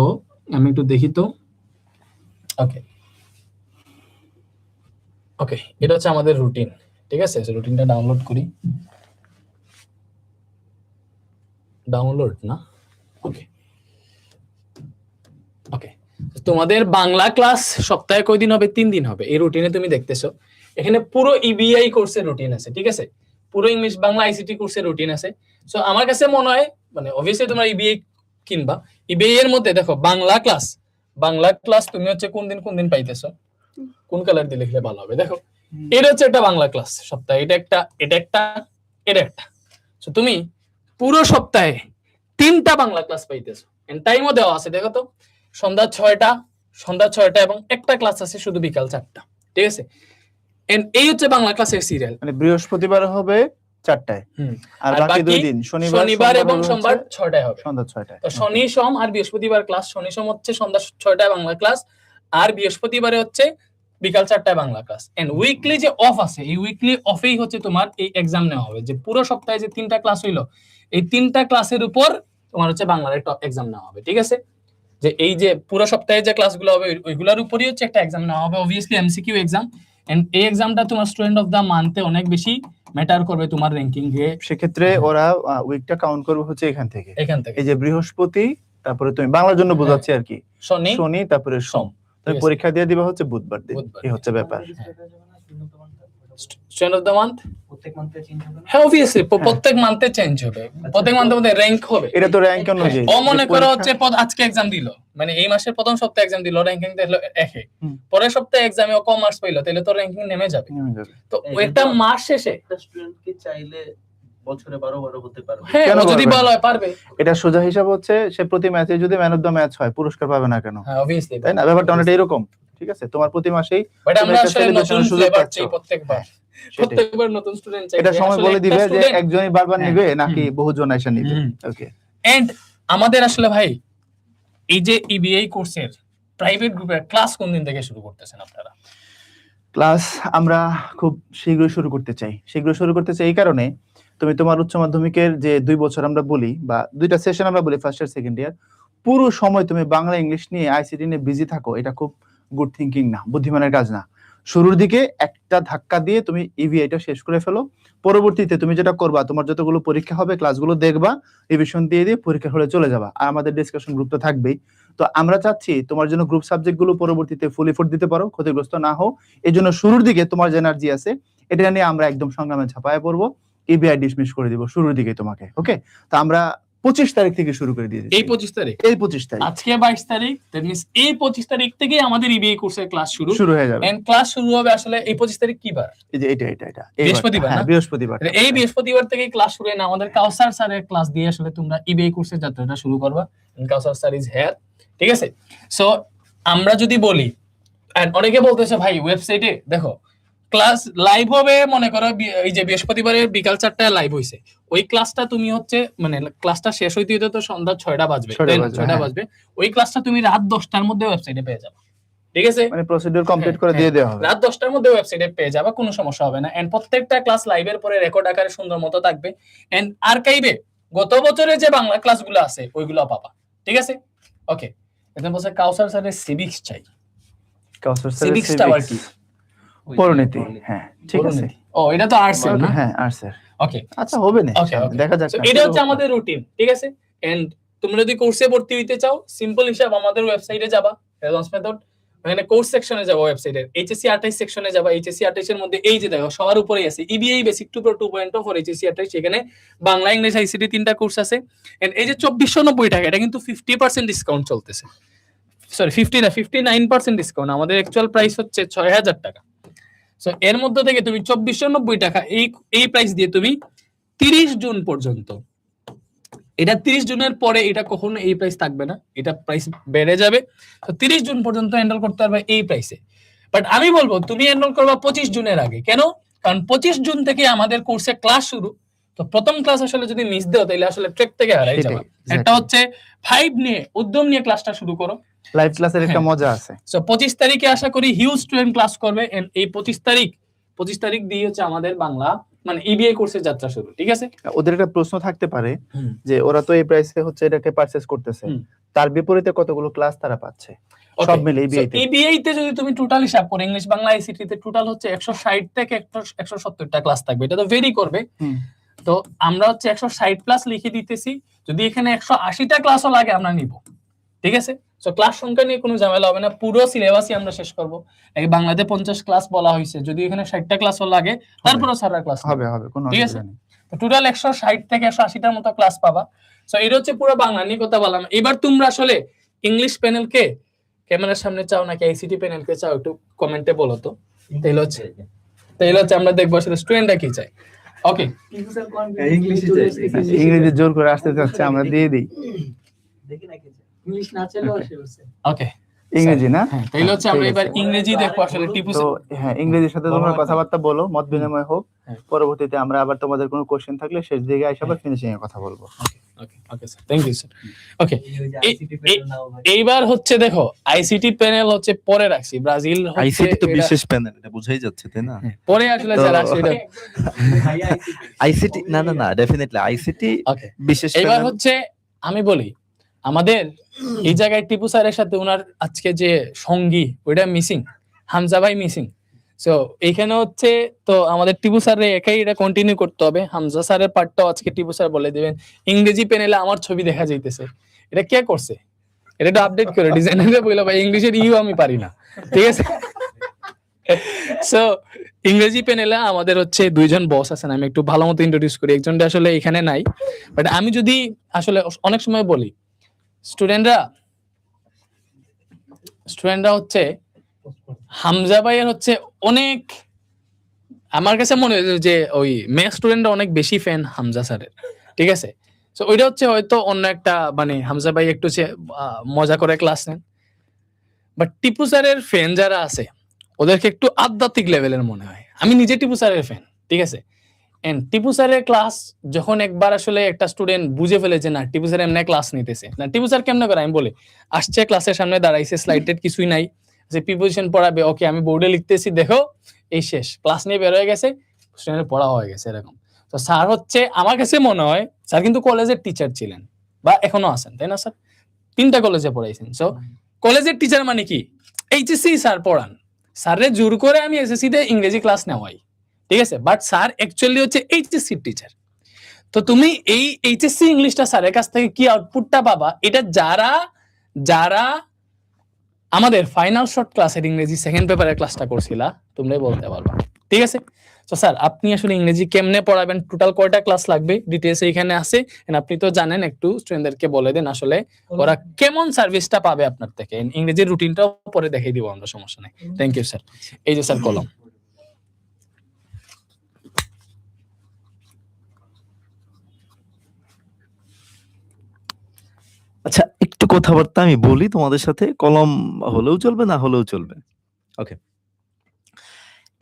আমি একটু দেখি তো। ওকে ওকে, এটা হচ্ছে আমাদের রুটিন, ঠিক আছে। রুটিনটা ডাউনলোড করি, ডাউনলোড না, ওকে ওকে। তোমাদের বাংলা ক্লাস সপ্তাহে কয়দিন হবে, 3 দিন হবে। এই রুটিনে তুমি দেখতেছো এখানে পুরো ইবিআই কোর্সের রুটিন আছে, ঠিক আছে, পুরো ইংলিশ বাংলা আইসিটি কোর্সের রুটিন আছে। সো আমার কাছে মনে হয় মানে অবভিয়াসলি তোমরা ইবিআই কিনবা, ইবিআই এর মধ্যে দেখো বাংলা ক্লাস তুমি হচ্ছে কোন দিন পাইতেছো, কোন কালার দিয়ে লিখলে ভালো হবে, দেখো এটা হচ্ছে একটা বাংলা ক্লাস সপ্তাহে, এটা একটা। সো তুমি পুরো সপ্তাহে 3টা বাংলা ক্লাস পাইতেছো, এন্ড টাইমও দেওয়া আছে, দেখো তো সন্ধ্যা 6টা এবং একটা ক্লাস আছে শুধু বিকাল 4টা, ঠিক আছে। এন্ড এই হচ্ছে বাংলা ক্লাসের সিরিয়াল, মানে বৃহস্পতিবার হবে 4টায়, আর বাকি 2 দিন শনিবার এবং সোমবার 6টায় হবে, সন্ধ্যা 6টায়। তো শনি সোম আর বৃহস্পতিবার ক্লাস, শনি সোম হচ্ছে সন্ধ্যা 6টায় বাংলা ক্লাস, আর বৃহস্পতিবারে হচ্ছে বিকাল 4টায় বাংলা ক্লাস। এন্ড উইকলি যে অফ আছে, এই উইকলি অফেই হচ্ছে তোমার এই এক্সাম নেওয়া হবে, যে পুরো সপ্তাহে যে 3টা ক্লাস হইলো এই 3টা ক্লাসের উপর তোমার হচ্ছে বাংলার একটা এক্সাম নেওয়া হবে, ঠিক আছে। যে এই যে পুরো সপ্তাহে যে ক্লাসগুলো হবে ওইগুলোর উপরই হচ্ছে একটা এক্সাম নেওয়া হবে, অবভিয়াসলি এমসিকিউ এক্সাম। এন্ড এই এক্সামটা তোমার স্টুডেন্ট অফ দা মান্থে অনেক বেশি ম্যাটার করবে তোমার র্যাঙ্কিং এ। সেক্ষেত্রে ওরা উইকটা কাউন্ট করবে হচ্ছে এখান থেকে, এই যে বৃহস্পতি, তারপরে তুমি বাংলার জন্য বোঝাচ্ছি আর কি, শনি তারপরে সোম, তুমি পরীক্ষা দিয়ে দিবা হচ্ছে বুধবার দিন, এই হচ্ছে ব্যাপার। স্টুডেন্ট অফ দা মান্থ প্রত্যেক মান্থে চেঞ্জ হবে না? হ্যাঁ অবভিয়াসলি প্রত্যেক মান্থে চেঞ্জ হবে, প্রত্যেক মান্থের মধ্যে র্যাঙ্ক হবে, এটা তো র্যাঙ্ক অনুযায়ী। ও মনে করো হচ্ছে আজকে এক্সাম দিল, মানে এই মাসের প্রথম সপ্তাহে এক্সাম দিল, র্যাঙ্কিং দেখলো 1 পরের সপ্তাহে এক্সামে ও কম মার্কস পাইলো, তাহলে তো র্যাঙ্কিং নেমে যাবে। তো একটা মাস শেষে একটা স্টুডেন্ট কি চাইলে বছরে 12 হতে পারবে? হ্যাঁ, কেন ও যদি পারবে না? ভালো হয় পারবে। এটা সোজা হিসাব হচ্ছে সে প্রতি ম্যাচে যদি ম্যান অফ দ্য ম্যাচ হয় পুরস্কার পাবে না কেন, হ্যাঁ অবভিয়াসলি, তাই না? ব্যাপারটা অনেকটা এরকম, ঠিক আছে। তোমার প্রতি মাসেই বাট আমরা একটা আসলে celebration নতুন সুযোগ ফ্লেভার পাচ্ছ। চাই প্রত্যেকবার, সেটাই। প্রত্যেকবার নতুন স্টুডেন্ট চাই, এটা সময় আসলে বলে একটা দিবে যে student- একজনই বারবার হ্যাঁ। নিবে নাকি বহুজন এসে নিবে। ওকে, এন্ড আমাদের আসলে ভাই এই যে ইবিআই কোর্সের প্রাইভেট গ্রুপের ক্লাস কোন দিন থেকে শুরু করতেছেন আপনারা? ক্লাস আমরা খুব শীঘ্রই শুরু করতে চাই। এই কারণে তুমি তোমার উচ্চ মাধ্যমিকের যে 2 বছর আমরা বলি বা 2টা সেশন আমরা বলি, ফার্স্ট ইয়ার সেকেন্ড ইয়ার, পুরো সময় তুমি বাংলা ইংলিশ নিয়ে আইসিটি নিয়ে বিজি থাকো, এটা খুব গুড থিঙ্কিং না, বুদ্ধিমানের কাজ না। শুরুর দিকে একটা ধাক্কা দিয়ে তুমি ইভিআইটা শেষ করে ফেলো, পরবর্তীতে তুমি যেটা করবা, তোমার যতগুলো পরীক্ষা হবে ক্লাসগুলো দেখবা, রিভিশন দিয়ে পরীক্ষা হলে চলে যাবা, আর আমাদের ডিসকাশন গ্রুপ তো থাকবেই। তো আমরা চাচ্ছি তোমার জন্য গ্রুপ সাবজেক্ট গুলো পরবর্তীতে ফুল এফোর্ট দিতে পারো, ক্ষতিগ্রস্ত না হও। এই জন্য শুরুর দিকে তোমার যে এনার্জি আছে এটা নিয়ে আমরা একদম সংগ্রামে ঝাঁপায় পড়বো, ইবিআই ডিসমিস করে দিব শুরুর দিকে তোমাকে। ওকে, তো আমরা 25 তারিখ থেকে শুরু করে দিয়ে দিচ্ছি। এই 25 তারিখ, আজকে 22 তারিখ, দ্যাট মিন্স এই 25 তারিখ থেকে আমাদের ইবিআই কোর্সের ক্লাস শুরু হয়ে যাবে। এন্ড ক্লাস শুরু হবে আসলে এই 25 তারিখ কি বার? এই যে এটা বৃহস্পতিবার, হ্যাঁ, বৃহস্পতিবার। এই বৃহস্পতিবার থেকে ক্লাস শুরু হয় না, আমাদের কাউসার স্যারের ক্লাস দিয়ে আসলে তোমরা ইবিআই কোর্সের যাত্রাটা শুরু করবা। কাউসার স্যার ইজ হিয়ার, ঠিক আছে। সো আমরা যদি বলি, এন্ড অনেকে বলতেছে ভাই ওয়েবসাইটে দেখো ক্লাস লাইভ হবে, মনে করো এই যে বৃহস্পতিবারে বিকাল 4টায় লাইভ হইছে, ওই ক্লাসটা তুমি হচ্ছে মানে ক্লাসটা শেষ হইতে হইতে তো সন্ধ্যা 6টা বাজবে, 6টা বাজবে, ওই ক্লাসটা তুমি রাত 10টার মধ্যে ওয়েবসাইটে পেয়ে যাবে, ঠিক আছে। মানে প্রসিডিউর কমপ্লিট করে দিয়ে দেওয়া হবে, রাত 10টার মধ্যে ওয়েবসাইটে পেয়ে যাবে, কোনো সমস্যা হবে না। এন্ড প্রত্যেকটা ক্লাস লাইভের পরে রেকর্ড আকারে সুন্দর মতো থাকবে, এন্ড আর্কাইভে গত বছরে যে বাংলা ক্লাসগুলো আছে ওইগুলো পাবা, ঠিক আছে। ওকে, এখন বলছে কাউসার স্যারের সিভিক্স চাই। কাউসার স্যারের সিভিক্সটা আবার কি? পরিণতি, হ্যাঁ ঠিক আছে। ও এটা তো আর্টস না? হ্যাঁ আর্টস এর। ওকে আচ্ছা হবে না, ওকে দেখা যাক। সো এটা হচ্ছে আমাদের রুটিন, ঠিক আছে। এন্ড তুমি যদি কোর্সে ভর্তি হইতে চাও, সিম্পল হিসাব আমাদের ওয়েবসাইটে যাবা, রেসপন্স মেথড, এখানে কোর্স সেকশনে যাবো ওয়েবসাইটের, এইচএসসি 28 সেকশনে যাবো। এইচএসসি 28 এর মধ্যে এই যে দেখো সবার উপরেই আছে EBI basic 2 pro 2.0 for HSC 28। সেখানে বাংলা, ইংলিশ, আইসিটি 3টা কোর্স আছে। এন্ড এই যে 2490 টাকা, এটা কিন্তু 50% ডিসকাউন্ট চলতেছে। সরি 50 না, 59% ডিসকাউন্ট। আমাদের অ্যাকচুয়াল প্রাইস হচ্ছে 6000 টাকা। সো এর মধ্যে থেকে তুমি 2490 টাকা এই প্রাইস দিয়ে তুমি 30 জুন পর্যন্ত, এটা 30 জুনের পরে এটা কখনো এই প্রাইস থাকবে না, এটা প্রাইস বেড়ে যাবে। তো 30 জুন পর্যন্ত এনরোল করতে পারবে এই প্রাইসে। বাট আমি বলবো তুমি এনরোল করবা 25 জুনের আগে। কেন? কারণ 25 জুন থেকে আমাদের কোর্সে ক্লাস শুরু। তো প্রথম ক্লাস আসলে যদি মিস দাও তাহলে আসলে ট্র্যাক থেকে হারাই যাবে। একটা হচ্ছে 5 নিয়ে উদ্যম নিয়ে ক্লাসটা শুরু করো, লাইভ ক্লাসের একটা মজা আছে। সো 25 তারিখে আশা করি হিউজ স্টুডেন্ট ক্লাস করবে। এন্ড এই 25 তারিখ দিয়ে হচ্ছে আমাদের বাংলা মানে ইবিআই কোর্সের যাত্রা শুরু। ঠিক আছে, ওদের একটা প্রশ্ন থাকতে পারে যে ওরা তো এই প্রাইসে হচ্ছে এটাকে পারচেজ করতেছে, তার বিপরীতে কতগুলো ক্লাস তারা পাচ্ছে সব মিলে ইবিআই তে? ইবিআই তে যদি তুমি টোটাল হিসাব করো, ইংলিশ, বাংলা, আইসিটি তে টোটাল হচ্ছে 160 থেকে 170 টা ক্লাস থাকবে। এটা তো ভেরি করবে। তো আমরা হচ্ছে 160 প্লাস লিখে দিতেছি। যদি এখানে 180 টা ক্লাসও লাগে আমরা নিব। ঠিক আছে, সো ক্লাস সংখ্যা নিয়ে কোনো ঝামেলা হবে না, পুরো সিলেবাসই আমরা শেষ করব। এই বাংলাতে 50 ক্লাস বলা হয়েছে, যদি এখানে 60 টা ক্লাসও লাগে তারপরও সারা ক্লাস হবে কোনো ঠিক আছে। তো টোটাল 160 থেকে 180 টার মতো ক্লাস পাবা। সো এটা হচ্ছে পুরো বাংলা নিয়ে কথা বললাম। এবার তোমরা আসলে ইংলিশ প্যানেলকে ক্যামেরার সামনে চাও নাকি আইসিটি প্যানেলকে চাও, একটু কমেন্টে বলো তো। তাইলে হচ্ছে আমরা দেখবো আসলে স্টুডেন্টরা কি চায়। ওকে, ইংরেজি জোর করে আসতে চাচ্ছে, আমরা দিয়ে দিই। ইংলিশ না চাইলেও আসে। ওকে, ইংরেজি না? তাইলে হচ্ছে আমরা এবার ইংরেজি দেখবো আসলে টিপু। তো হ্যাঁ, ইংরেজির সাথে তোমরা কথাবার্তা বলো, মত বিনিময় হোক। পরবর্তীতে আমরা আবার তোমাদের কোনো কোশ্চেন থাকলে শেষ দিকে আইসা আবার ফিনিশিং এ কথা বলবো। Okay sir, thank you sir. Okay, এইবার হচ্ছে দেখো আইসিটি প্যানেল হচ্ছে পরে রাখছি। ব্রাজিল আইসিটি তো বিশেষ প্যানেল, এটা বোঝাই যাচ্ছে তাই না? পরে আসলে যারা আসে এটা আইসিটি না ডেফিনেটলি আইসিটি বিশেষ এবার প্যানেল। হচ্ছে আমি বলি আমাদের এই জায়গায় টিপু স্যারের সাথে ওনার আজকে যে সঙ্গী ওইটা মিসিং, হামজা ভাই মিসিং। সো এইখানে হচ্ছে তো আমাদের টিপু স্যারের একাই এটা কন্টিনিউ করতে হবে। হামজা স্যারের পার্টটাও আজকে টিপু স্যার বলে দিবেন। ইংরেজি প্যানেলে আমার ছবি দেখা যাইতেছে, এটা কে করছে? এটা একটু আপডেট করে ডিজাইনারে বইলো ভাই ইংলিশের আমি পারি না। ঠিক আছে, সো ইংরেজি প্যানেলে আমাদের হচ্ছে 2 জন বস আছেন। আমি একটু ভালো মতো ইন্ট্রোডিউস করি। একজনটা আসলে এখানে নাই, বাট আমি যদি আসলে অনেক সময় বলি স্টুডেন্টরা হচ্ছে হামজা ভাইয়ের হচ্ছে অনেক, আমার কাছে মনে হয় যে ওই মেয়ে স্টুডেন্টরা অনেক বেশি ফ্যান হামজা স্যারের। ঠিক আছে, তো ওইটা হচ্ছে হয়তো অন্য একটা মানে হামজা ভাই একটু মজা করে ক্লাস নেন, বাট টিপু স্যারের ফ্যান যারা আছে ওদেরকে একটু আধ্যাত্মিক লেভেলের মনে হয়। আমি নিজে টিপু স্যারের ফ্যান। ঠিক আছে, এন্ড টিপু স্যারের ক্লাস যখন একবার আসলে একটা স্টুডেন্ট বুঝে ফেলেছে না টিপু স্যার এমনি ক্লাস নিতেছে না, টিপু স্যার কেমন করে আমি বলি, আসছে ক্লাসের সামনে দাঁড়াইছে, স্লাইডের কিছুই নাই, যে প্রিপোজিশন পড়াবে, ওকে আমি বোর্ডে লিখতেছি, দেখো এই শেষ, ক্লাস নিয়ে বের হয়ে গেছে, স্টুডেন্টের পড়া হয়ে গেছে এরকম। তো স্যার হচ্ছে আমার কাছে মনে হয় স্যার কিন্তু কলেজের টিচার ছিলেন বা এখনো আছেন, তাই না স্যার? 3টা কলেজে পড়াইছেন। সো কলেজের টিচার মানে কি, এইচএসসি স্যার পড়ান, স্যারে জোর করে আমি এসএসসি তে ইংরেজি ক্লাস নেওয়াই। ঠিক আছে, বাট স্যার অ্যাকচুয়ালি হচ্ছে এইচএসসি টিচার। তো তুমি এই এইচএসসি ইংলিশটা স্যারের কাছ থেকে কি আউটপুটটা পাবা, এটা যারা আমাদের ফাইনাল শর্ট ক্লাসের ইংরেজি সেকেন্ড পেপারের ক্লাসটা করছিলা তোমরাই বলতে পারবা। ঠিক আছে, তো স্যার আপনি আসলে ইংরেজি কেমনে পড়াবেন, টোটাল কয়টা ক্লাস লাগবে, ডিটেইলস এখানে আছে। আপনি তো জানেন, একটু স্টুডেন্টদেরকে বলে দেন আসলে ওরা কেমন সার্ভিসটা পাবে আপনার থেকে। ইংরেজির রুটিনটাও পরে দেখিয়ে দিব আমরা, সমস্যা নাই। Thank you sir. এই যে স্যার কলম। আচ্ছা, একটু কথাবার্তা আমি বলি তোমাদের সাথে, কলম হলেও চলবে না হলেও চলবে। ওকে,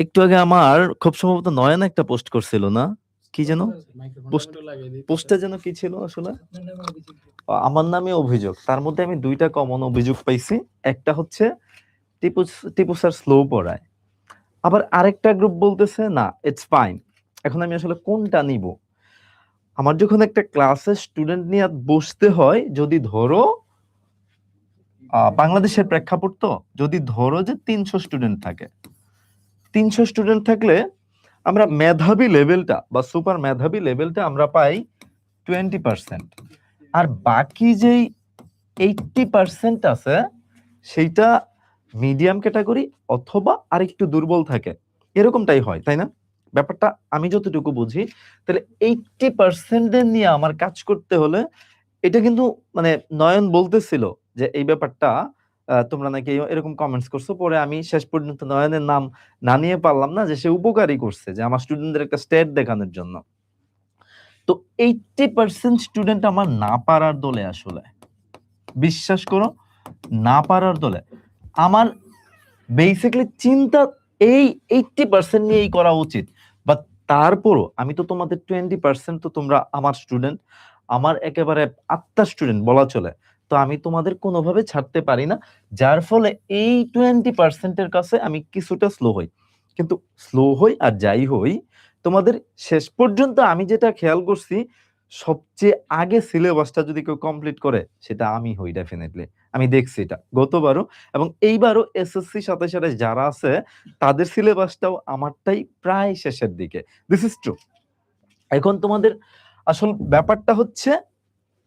একটু আগে আমার খুব সম্ভবত নয়ন একটা পোস্ট করছিল না, কি যেন পোস্টটা যেন কি ছিল আসলে, আমার নামে অভিযোগ। তার মধ্যে আমি 2টা কমন অভিযোগ পাইছি। একটা হচ্ছে টিপু স্যার স্লো পড়ায়, আবার আরেকটা গ্রুপ বলতেছে না ইটস ফাইন। এখন আমি আসলে কোনটা নিব? আমার যখন একটা ক্লাসে স্টুডেন্ট নিয়ে বসতে হয়, যদি ধরো বাংলাদেশের প্রেক্ষাপট, তো যদি ধরো যে 300 স্টুডেন্ট থাকে, 300 স্টুডেন্ট থাকলে আমরা মেধাবী লেভেলটা বা সুপার মেধাবী লেভেলটা আমরা পাই 20%, আর বাকি যেই 80% আছে সেইটা মিডিয়াম ক্যাটাগরি অথবা আরেকটু দুর্বল থাকে, এরকমটাই হয়, তাই না? ব্যাপারটা আমি যতটুকু বুঝি, তাহলে 80% নিয়ে আমার কাজ করতে হলে, এটা কিন্তু মানে নয়ন বলতেছিল যে এই ব্যাপারটা তোমরা নাকি এরকম কমেন্টস করছো, পরে আমি শেষ পর্যন্ত নয়নের নাম না নিয়ে পারলাম না, যে সে উপকারী করছে যে আমার স্টুডেন্টদের একটা স্টেট দেখানোর জন্য। তো 80% স্টুডেন্ট আমার না পারার দলে, আসলে বিশ্বাস করো না পারার দলে। আমার বেসিক্যালি চিন্তা এই 80% নিয়েই করা উচিত, বাট তারপরও আমি তো তোমাদের 20% তো তোমরা আমার স্টুডেন্ট, আমার একেবারে আত্মার স্টুডেন্ট বলা চলে, তো আমি তোমাদের কোনোভাবে ছাড়তে পারি না, যার ফলে এই 20%-এর কাছে আমি কিছুটা স্লো হই। কিন্তু স্লো হই আর যাই হই, তোমাদের শেষ পর্যন্ত আমি যেটা খেয়াল করছি, সবচেয়ে আগে সিলেবাসটা যদি কেউ কমপ্লিট করে সেটা আমি হই ডেফিনেটলি। আমি দেখছি এটা গতবারও, এবং এইবারও এসএসসি 27 যারা আছে তাদের সিলেবাসটাও আমারটাই প্রায় শেষের দিকে। This is true. এখন তোমাদের আসল ব্যাপারটা হচ্ছে,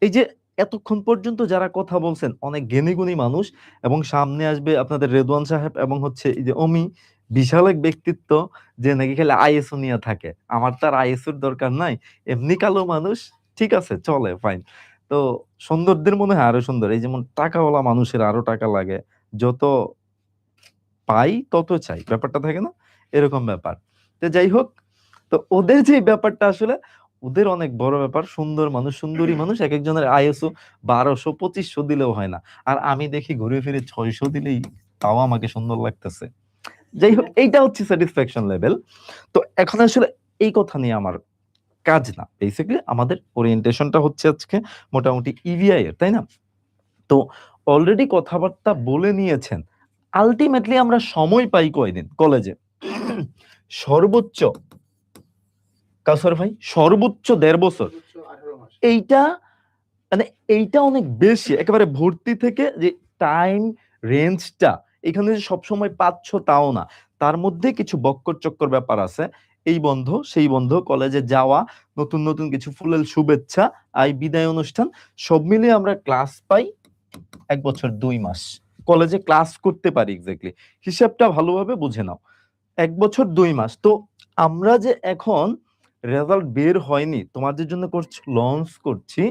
এই যে এতক্ষণ পর্যন্ত যারা কথা বলছেন অনেক জ্ঞানীগুণী মানুষ, এবং সামনে আসবে আপনাদের রেদওয়ান সাহেব এবং হচ্ছে এই যে অমি, বিশাল এক ব্যক্তিত্ব, যে নাকি খেলে আইএসও নিয়ে থাকে। আমার তার আইএসওর দরকার নাই, এমনি কালো মানুষ, ঠিক আছে চলে ফাইন। তো সুন্দরদের মনে হয় আরো সুন্দর, এই যেমন টাকাওয়ালা মানুষের আরো টাকা লাগে, যত পাই তত চাই, ব্যাপারটা থাকে না, এরকম ব্যাপার। তো যাই হোক, তো ওদের যে ব্যাপারটা আসলে ওদের অনেক বড় ব্যাপার, সুন্দর মানুষ, সুন্দরী মানুষ, এক একজনের আইএসও 1200-2500 দিলেও হয় না, আর আমি দেখি ঘুরে ফিরে 600 দিলেই তাও আমাকে সুন্দর লাগতেছে। যাই হোক, এইটা হচ্ছে স্যাটিসফ্যাকশন লেভেল। তো এখন আসলে এই কথা নিয়ে আমার কাজ না, বেসিক্যালি আমাদের ওরিয়েন্টেশনটা হচ্ছে আজকে মোটামুটি ইভিআই এর, তাই না? তো অলরেডি কথাবার্তা বলে নিয়েছেন, আলটিমেটলি আমরা সময় পাই কয়দিন কলেজে? সর্বোচ্চ, কাউসার ভাই, সর্বোচ্চ 1.5 বছর। এইটা মানে এইটা অনেক বেশি, একেবারে ভর্তি থেকে যে টাইম রেঞ্জটা, এখানে যে সবসময় পাচ্ছ তাও না, তার মধ্যে কিছু বক্কর চক্কর ব্যাপার আছে, এই বন্ধ সেই বন্ধ, কলেজে যাওয়া, নতুন নতুন কিছু ফুলেল শুভেচ্ছা, আই বিদায় অনুষ্ঠান, সব মিলিয়ে আমরা ক্লাস পাই 1 বছর 2 মাস কলেজে ক্লাস করতে পারি। এক্স্যাক্টলি হিসাবটা ভালোভাবে বুঝে নাও, 1 বছর 2 মাস। তো আমরা যে এখন রেজাল্ট বের হয়নি, তোমাদের জন্য কোর্স লঞ্চ করছি,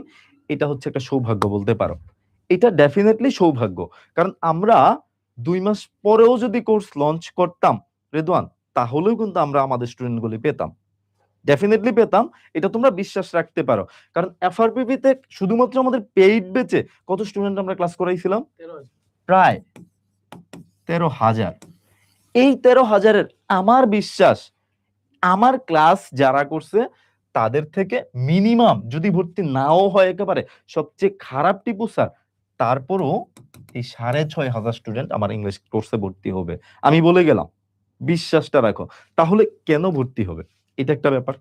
এটা হচ্ছে একটা সৌভাগ্য বলতে পারো। এটা ডেফিনেটলি সৌভাগ্য, কারণ আমরা 2 মাস পরেও যদি কোর্স লঞ্চ করতাম রেদওয়ান, তাহলেও কিন্তু আমরা আমাদের স্টুডেন্ট গুলি পেতাম, ডেফিনেটলি পেতাম, এটা তোমরা বিশ্বাস রাখতে পারো। কারণ এফআরপিপি তে শুধুমাত্র আমাদের পেইড বেচে কত স্টুডেন্ট আমরা ক্লাস করাইছিলাম? প্রায় 13,000। এই 13,000-এর আমার বিশ্বাস, আমার ক্লাস যারা করছে তাদের থেকে মিনিমাম, যদি ভর্তি নাও হয় একেবারে সবচেয়ে খারাপ টিপু স্যার, তারপরও এই 6,500 স্টুডেন্ট আমার ইংলিশ কোর্সে ভর্তি হবে। আমি বলে গেলাম, বিশ্বাসটা রাখো। তাহলে কেন ভর্তি হবে? এটা একটা ব্যাপার।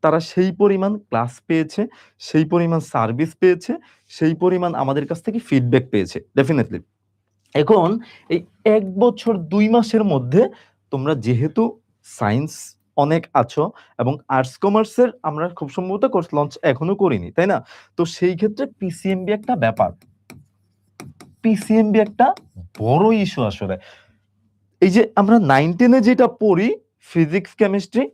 তারা সেই পরিমাণ ক্লাস পেয়েছে, সেই পরিমাণ সার্ভিস পেয়েছে, সেই পরিমাণ আমাদের কাছ থেকে ফিডব্যাক পেয়েছে ডেফিনেটলি। এখন এই 1 বছর 2 মাসের মধ্যে তোমরা যেহেতু সায়েন্স অনেক আছো, এবং আর্টস কমার্সের আমরা খুব সম্ভবত কোর্স লঞ্চ এখনো করিনি, তাই না? তো সেই ক্ষেত্রে পিসিএমবি একটা ব্যাপার, পিসিএমবি একটা বড় ইস্যু আসলে। এই যে আমরা 9-10-এ যেটা পড়ি ফিজিক্স কেমিস্ট্রি,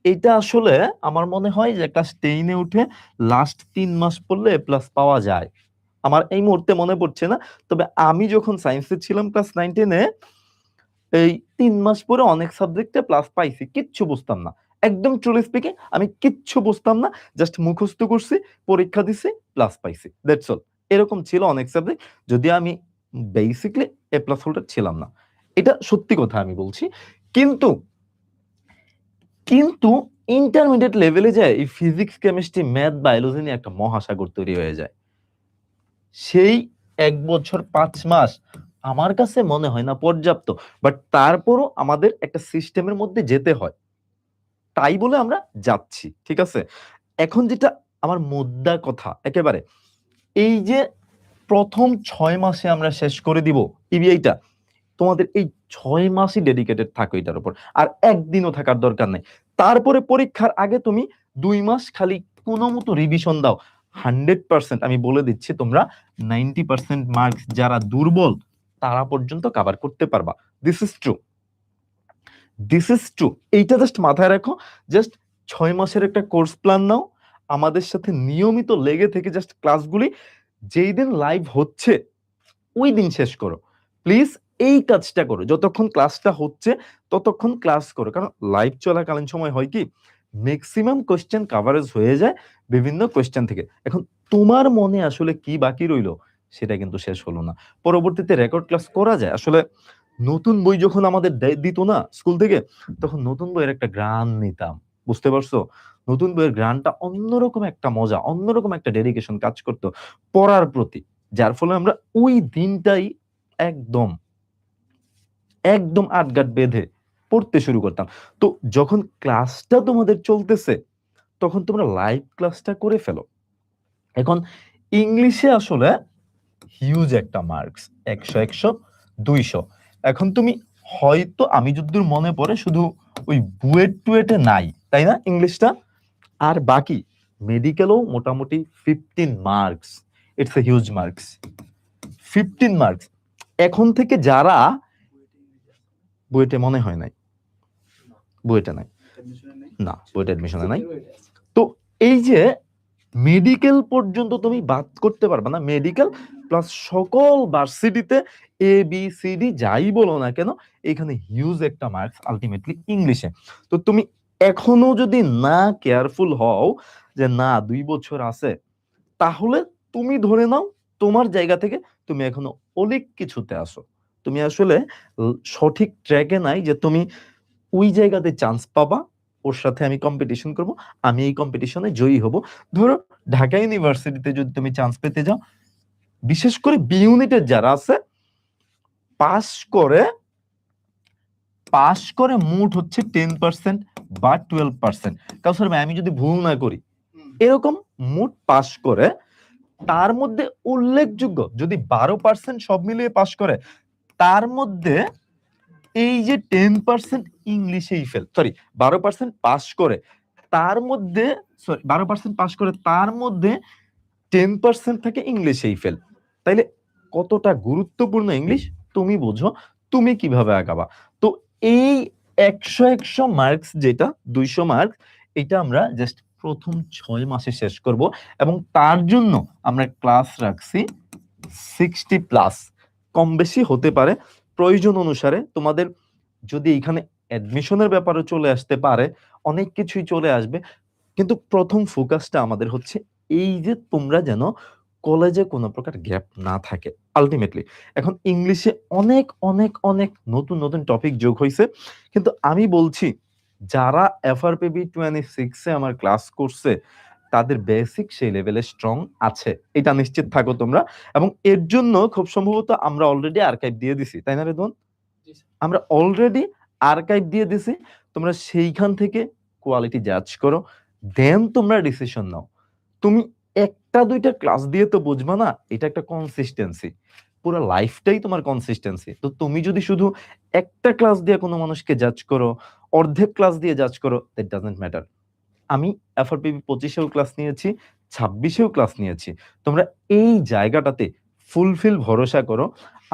এটা আসলে আমার মনে হয় যে ক্লাস 10-এ উঠে লাস্ট 3 মাস পড়লে প্লাস পাওয়া যায়। আমার এই মুহূর্তে মনে পড়ছে না, তবে আমি যখন সায়েন্সে ছিলাম ক্লাস 9-10-এ, এই 3 মাস পরে অনেক সাবজেক্টে প্লাস পাইছি, কিচ্ছু বুঝতাম না, একদম ট্রুলি স্পিকিং আমি কিচ্ছু বুঝতাম না, জাস্ট মুখস্থ করছি, পরীক্ষা দিছি, প্লাস পাইছি, দ্যাটস অল। এরকম ছিল অনেক সাবজেক্ট, যদি আমি বেসিক্যালি এ প্লাস হোল্ডার ছিলাম না, এটা সত্যি কথা আমি বলছি। কিন্তু কিন্তু ইন্টারমিডিয়েট লেভেলে যায় এই ফিজিক্স কেমিস্ট্রি ম্যাথ বায়োলজি নিয়ে একটা মহাসাগর তৈরি হয়ে যায়। সেই 1 বছর 5 মাস আমার কাছে মনে হয় না পর্যাপ্ত, বাট তারপরও আমাদের একটা সিস্টেমের মধ্যে যেতে হয়, তাই বলে আমরা যাচ্ছি, ঠিক আছে? এখন যেটা আমার মুদ্রা কথা একেবারে, এই যে প্রথম 6 মাসে আমরা শেষ করে দিব ইবিআইটা, তোমাদের এই 6 মাসই ডেডিকেটেড থাকো এটার উপর, আর একদিনও থাকার দরকার নেই। তারপরে পরীক্ষার আগে তুমি 2 মাস খালি কোনো মতো রিভিশন দাও, 100% আমি বলে দিচ্ছি, তোমরা 90% মার্কস যারা দুর্বল তারা পর্যন্ত কভার করতে পারবা। This is true, this is true. এইটা জাস্ট মাথায় রাখো। জাস্ট 6 মাসের একটা কোর্স প্ল্যান নাও, আমাদের সাথে নিয়মিত লেগে থেকে জাস্ট ক্লাসগুলি যেই দিন লাইভ হচ্ছে ওই দিন শেষ করো প্লিজ। এই কাজটা করো, যতক্ষণ ক্লাসটা হচ্ছে ততক্ষণ ক্লাস করো, কারণ লাইভ চলাকালীন সময় হয় কি ম্যাক্সিমাম কোশ্চেন কভারেজ হয়ে যায় বিভিন্ন কোশ্চেন থেকে। এখন তোমার মনে আসলে কি বাকি রইলো সেটা কিন্তু শেষ হলো না, পরবর্তীতে রেকর্ড ক্লাস করা যায়। আসলে নতুন বই যখন আমাদের দিত না স্কুল থেকে, তখন নতুন বইয়ের একটা গ্রান নিতাম, বুঝতে পারছো? নতুন বইয়ের গ্রানটা অন্যরকম একটা মজা, অন্যরকম একটা ডেডিকেশন কাজ করতো পড়ার প্রতি, যার ফলে আমরা ওই দিনটাই একদম একদম আটগাট বেঁধে পড়তে শুরু করতাম। তো যখন ক্লাসটা তোমাদের চলতেছে তখন তোমরা লাইভ ক্লাসটা করে ফেলো। এখন ইংলিশে আসলে হিউজ একটা মার্কস, 100 100 200। এখন তুমি হয়তো আমি যতদূর মনে পড়ে শুধু ওই বুয়েট টুয়েটে নাই, তাই না ইংলিশটা? আর বাকি মেডিকেলও মোটামুটি 15 marks. It's a huge marks, 15 marks. এখন থেকে যারা বুয়েটে মনে হয় নাই, বুয়েটে নাই না, বুয়েটে অ্যাডমিশনে নাই। তো এই যে মেডিকেল পর্যন্ত তুমি বাদ করতে পারবে না, মেডিকেল প্লাস সকল ভার্সিটিতে এ বি সি ডি যাই বলো না কেন এখানে হিউজ একটা মার্কস আলটিমেটলি ইংলিশে। তো তুমি এখনো যদি না কেয়ারফুল হও যে না 2 বছর আছে, তাহলে তুমি ধরে নাও তোমার জায়গা থেকে তুমি এখনো অনেক কিছুতে আসো, তুমি আসলে সঠিক ট্র্যাকে নাই যে তুমি ওই জায়গাতে চান্স পাবা, ওর সাথে আমি কম্পিটিশন করব, আমি এই কম্পিটিশনে জয়ী হব। ধরো ঢাকা ইউনিভার্সিটিতে যদি তুমি চান্স পেতে যাও, বিশেষ করে বি ইউনিটের যারা আছে পাস করে মোট হচ্ছে 10% বা 12%, কাউসার ভাই আমি যদি ভুল না করি এরকম মোট পাস করে, তার মধ্যে উল্লেখযোগ্য যদি 12% সব মিলিয়ে পাস করে, তার মধ্যে এই যে 10% ইংলিশেই ফেল, সরি 12% পাস করে তার মধ্যে, সরি 12% পাস করে তার মধ্যে 10% থাকে ইংলিশেই ফেল। তাইলে কতটা গুরুত্বপূর্ণ ইংলিশ তুমি বুঝো, তুমি কিভাবে আগাবা। তো এই 100 মার্কস যেটা 200 মার্কস, এটা আমরা জাস্ট প্রথম 6 মাসে শেষ করব, এবং তার জন্য আমরা ক্লাস রাখছি 60 প্লাস, কম বেশি হতে পারে প্রয়োজন অনুসারে। তোমাদের যদি এখানে অ্যাডমিশনের ব্যাপারে চলে আসতে পারে, অনেক কিছুই চলে আসবে, কিন্তু প্রথম ফোকাসটা আমাদের হচ্ছে এই যে তোমরা যেন কলেজে কোনো প্রকার গ্যাপ না থাকে আলটিমেটলি। এখন ইংলিশে অনেক অনেক অনেক নতুন নতুন টপিক যোগ হয়েছে, কিন্তু আমি বলছি যারা এফআরপিবি 26 এ আমার ক্লাস করছে তাদের বেসিক সেই লেভেলে স্ট্রং আছে, এটা নিশ্চিত থাকো তোমরা। এবং এর জন্য খুব সম্ভবত আমরা অলরেডি আর্কাইভ দিয়ে দিছি, তাই না রেদন? আমরা অলরেডি আর্কাইভ দিয়ে দিছি, তোমরা সেইখান থেকে কোয়ালিটি জাজ করো, দেন তোমরা ডিসিশন নাও। তুমি একটা দুইটা ক্লাস দিয়ে তো বুঝবা না, এটা একটা কনসিস্টেন্সি, পুরো লাইফটাই তোমার কনসিস্টেন্সি। তো তুমি যদি শুধু একটা ক্লাস দিয়ে কোনো মানুষকে জাজ করো, অর্ধেক ক্লাস দিয়ে জাজ করো, দ্যাট ডাজন্ট ম্যাটার। আমি এফআরপিবি 25-এও ক্লাস নিয়েছি, 26-এও ক্লাস নিয়েছি, তোমরা এই জায়গাটাতে ফুলফিল ভরসা করো।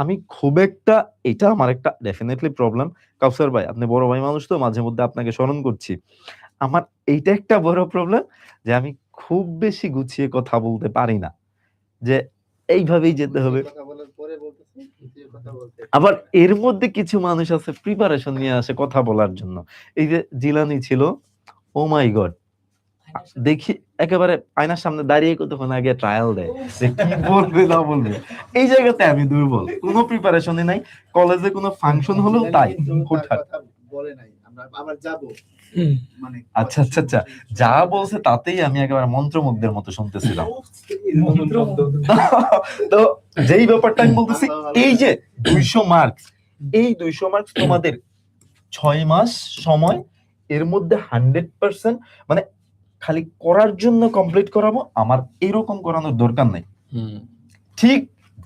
আমি খুব একটা, এটা আমার একটা ডেফিনেটলি প্রবলেম, কাউসার ভাই আপনি বড় ভাই মানুষ তো মাঝে মধ্যে আপনাকে স্মরণ করছি, আমার এইটা একটা বড় প্রবলেম যে আমি খুব বেশি গুছিয়ে কথা বলতে পারি না, যে এইভাবেই যেতে হবে। আবার এর মধ্যে কিছু মানুষ আছে প্রিপারেশন নিয়ে আসে কথা বলার জন্য, এই যে জিলানি ছিল, ও মাই গড, দেখি একেবারে আয়নার সামনে দাঁড়িয়ে কতক্ষণ আগে ট্রায়াল দেয় যে কি বলবে না বলবে। এই জায়গাতে আমি দুর্বল, কোনো প্রিপারেশনই নাই, কলেজে কোনো ফাংশন হলেও তাই হুটহাট বলে নাই, আমরা আবার যাব। মানে আচ্ছা আচ্ছা আচ্ছা, যা বলছে তাতেই আমি একেবারে মন্ত্রমুগ্ধের মতো শুনতেছিলাম। তো যেই ব্যাপারটা আমি বলতেছি, এই যে 200 মার্কস, এই 200 মার্কস তোমাদের 6 মাস সময়, এর মধ্যে 100% মানে খালি করার জন্য কমপ্লিট করাবো, আমার এরকম করানোর দরকার নাই। ঠিক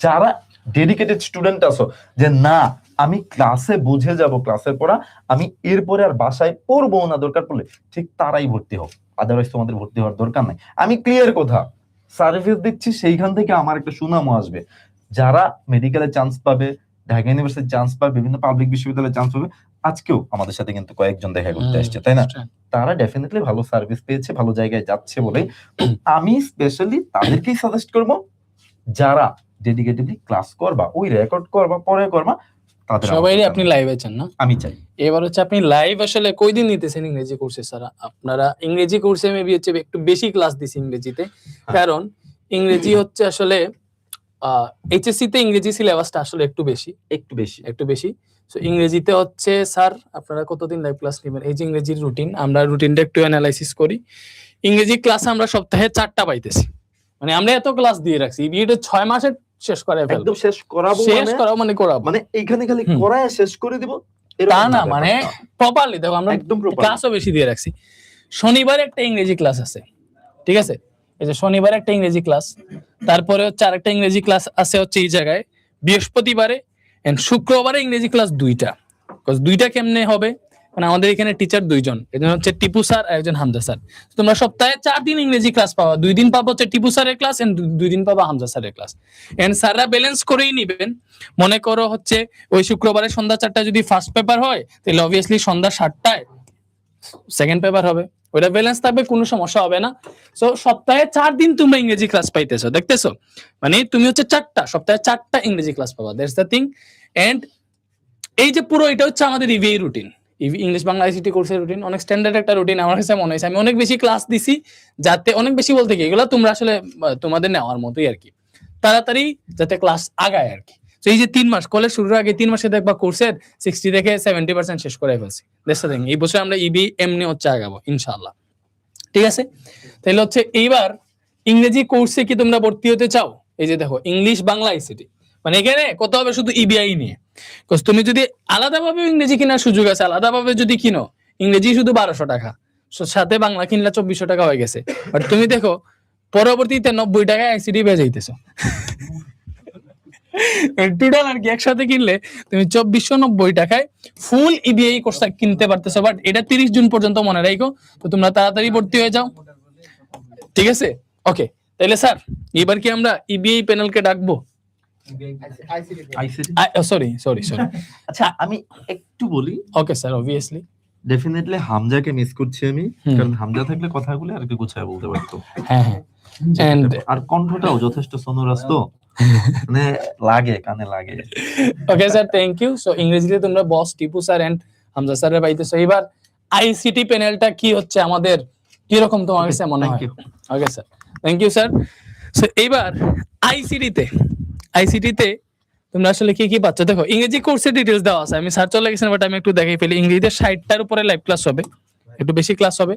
যারা ডেডিকেটেড স্টুডেন্ট আছো যে না আমি ক্লাসে বুঝে যাব, ক্লাসের পড়া আমি এরপরে আর বাসায় পড়বো না দরকার পড়লে, ঠিক তারাই ভর্তি হোক, আদারওয়াইজ তোমাদের ভর্তি হওয়ার দরকার নাই। আমি ক্লিয়ার কথা সার্ভিস দিচ্ছি, সেইখান থেকে আমার একটা সুনামও আসবে। যারা মেডিকেলে চান্স পাবে ঢাকা ইউনিভার্সিটি চান্স পাবে, বিভিন্ন পাবলিক বিশ্ববিদ্যালয়ে চান্স পাবে। আজকেও আমাদের সাথে কিন্তু কয়েকজন দেখা করতে আসছে, তাই না? তারা ডেফিনেটলি ভালো সার্ভিস পেয়েছে, ভালো জায়গায় যাচ্ছে বলে। তো আমি স্পেশালি তাদেরকেই সাজেস্ট করব, যারা ডেডিকেটেডলি ক্লাস করবা, ওই রেকর্ড করবা, পরে করবা, তাদের সবাই আপনি লাইভে চান না? আমি চাই। এবার হচ্ছে আপনি লাইভ আসলে কয়দিন নিতেছেন ইংরেজি কোর্সে স্যার? আপনারা ইংরেজি কোর্সে মেবি হচ্ছে একটু বেশি ক্লাস দিছি ইংরেজিতে, কারণ ইংরেজি হচ্ছে আসলে এইচএসসি তে ইংরেজি সিলেবাসটা আসলে একটু বেশি। সো ইংরেজিতে হচ্ছে স্যার আপনারা কতদিন লাইভ ক্লাস নেবেন? এই যে ইংরেজির রুটিন, আমরা রুটিনটা একটু অ্যানালাইসিস করি। ইংরেজি ক্লাস আমরা সপ্তাহে 4টা পাইতেছি, মানে আমরা এত ক্লাস দিয়ে রাখছি বিএড 6 মাসে শেষ করে ফেলবো। একদম শেষ করাবো, মানে এইখানে খালি করায় শেষ করে দিব তা না, মানে প্রপারলি দেখো আমরা একদম ক্লাসও বেশি দিয়ে রাখছি। শনিবারে একটা ইংরেজি ক্লাস আছে, ঠিক আছে? এই যে শনিবারে একটা ইংরেজি ক্লাস, তারপরে হচ্ছে আরেকটা ইংরেজি ক্লাস আছে হচ্ছে এই জায়গায় বৃহস্পতিবারে, এন্ড শুক্রবারে ইংরেজি ক্লাস 2টা। দুইটা কেমনে হবে, মানে আমাদের এখানে টিচার 2জন, একজন হচ্ছে টিপু স্যার আর একজন হামজা স্যার। তোমরা সপ্তাহে 4 দিন ইংরেজি ক্লাস পাবা, 2 দিন পাবো হচ্ছে টিপু স্যারের ক্লাস এন্ড 2 দিন পাবা হামজা স্যারের ক্লাস। এন্ড স্যাররা ব্যালেন্স করেই নিবেন। মনে করো হচ্ছে ওই শুক্রবারে সন্ধ্যা 4টায় যদি ফার্স্ট পেপার হয়, তাহলে অবভিয়াসলি সন্ধ্যা 7টায় সেকেন্ড পেপার হবে, ওটা ব্যালেন্স থাকবে, কোনো সমস্যা হবে না। সো সপ্তাহে 4 দিন তোমরা ইংরেজি ক্লাস পাইতেছো, দেখতেছো? মানে তুমি হচ্ছে সপ্তাহে 4টা ইংরেজি ক্লাস পাবা, দ্যাটস দ্য থিং। এন্ড এই যে পুরো এটা হচ্ছে আমাদের EVA routine, English Bangla ICT কোর্সের রুটিন, অনেক স্ট্যান্ডার্ড একটা রুটিন। আমার কাছে মনে হয়েছে আমি অনেক বেশি ক্লাস দিছি, যাতে অনেক বেশি বলতে কি এগুলো তোমরা আসলে তোমাদের নেওয়ার মতোই আর কি, তাড়াতাড়ি যাতে ক্লাস আগায় আর কি। তো এই যে 3 মাস, কলেজ শুরুর আগে 3 মাসে দেখবা কোর্সের 60 থেকে 70% শেষ করে ফেলছি। এই বছর আমরা ইবি এমনি হচ্ছে আগাবো ইনশাআল্লাহ, ঠিক আছে? তাহলে হচ্ছে এইবার ইংরেজি কোর্সে কি তোমরা ভর্তি হতে চাও? এই যে দেখো ইংলিশ বাংলা আইসিটি, মানে এখানে কত হবে শুধু ইবিআই নিয়ে। তুমি যদি আলাদাভাবে ইংরেজি কেনার সুযোগ আছে, আলাদাভাবে যদি কিনো ইংরেজি শুধু 1200 টাকা, সাথে বাংলা কিনলে 2400 টাকা হয়ে গেছে। বাট তুমি দেখো পরবর্তীতে 90 টাকায় আইসিটি পেয়ে যাইতেছো টোটাল আর কি, একসাথে কিনলে তুমি 2490 টাকায় ফুল ইবিআই কোর্স কিনতে পারতেছো। বাট এটা 30 জুন পর্যন্ত মনে রাখো, তো তোমরা তাড়াতাড়ি ভর্তি হয়ে যাও, ঠিক আছে? ওকে, তাহলে স্যার এবার কি আমরা ইবিআই প্যানেলকে ডাকবো? সরি। আচ্ছা আমি একটু বলি। ওকে স্যার, অবভিয়াসলি ডেফিনেটলি হামজাকে মিস করছি আমি, কারণ হামজা থাকলে কথাগুলো আর কি গুছায় বলতে পারতো। হ্যাঁ, এন্ড আর কণ্ঠটাও যথেষ্ট সোনোরাস, তো মানে কানে লাগে। Okay sir, thank you. So ইংরেজিতে তোমরা boss Tipu sir and Hamza স্যারের পাইতেছো। এবার আইসিটি প্যানেলটা কি হচ্ছে আমাদের, কি রকম তোমার কাছে মনে হয়? Okay sir, thank you sir. So এইবার আইসিটিতে তোমরা আসলে কি কি পাচ্ছ? দেখো ইংরেজি কোর্সের ডিটেইলস দেওয়া আছে, আমি স্যার চলে গেছেন, বাট আমি একটু দেখাই ফেলি। ইংরেজিতে 60টার উপরে লাইভ ক্লাস হবে, একটু বেশি ক্লাস হবে।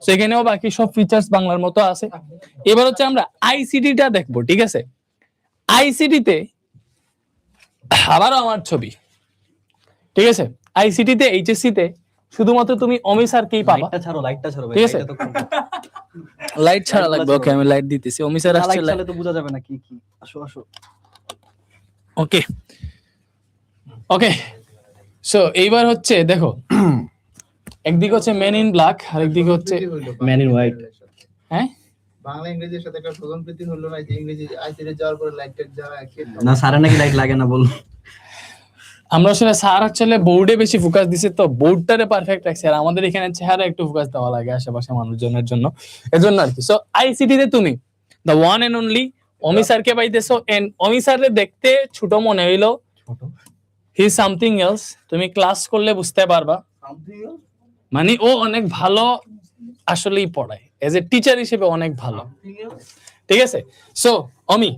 সেখানেও বাকি সব ফিচার্স বাংলার মতো আছে। এবার হচ্ছে আমরা আইসিটিটা দেখবো, ঠিক আছে? আইসিটিতে আবারও আমার ছবি, ঠিক আছে? আইসিটিতে এইচএসসি তে শুধুমাত্র তুমি অমি স্যারকেই পাবা। লাইটটা ছাড়ো ভাই, ঠিক আছে? লাইট ছাড়া লাগবে। ওকে, আমি লাইট দিতেছি। অমি স্যার আসছে, লাইট তো বোঝা যাবে না কি কি। আসো ওকে। সো এইবার হচ্ছে দেখো একদিকে হচ্ছে মেন ইন ব্ল্যাক আর একদিকে হচ্ছে ম্যান ইন হোয়াইট। হ্যাঁ, বাংলা ইংরেজির সাথে একটা প্রধান প্রীতি হলো না, যে ইংরেজি আইসিটি যাওয়ার পরে লাইটটা যাওয়া না, স্যার নাকি লাইট লাগে না বল। আমরা আসলে স্যার আসলে বোর্ডে বেশি ফোকাস দিছে, তো বোর্ডটারে পারফেক্ট রাখছে, আর আমাদের এখানে চেহারা একটু ফোকাস দেওয়া লাগে আশেপাশে মানুষজনের জন্য, এজন্য আর কি। সো আইসিটি তে তুমি দ্য ওয়ান এন্ড অনলি অমি স্যারকে পাইতেছো। এন্ড অমি স্যারে দেখতে ছোট মনে হইলো, হি ইজ সামথিং এলস। তুমি ক্লাস করলে বুঝতে পারবা, মানে ও অনেক ভালো আসলেই পড়ায়, এজ এ টিচার হিসেবে অনেক ভালো, ঠিক আছে? সো অমি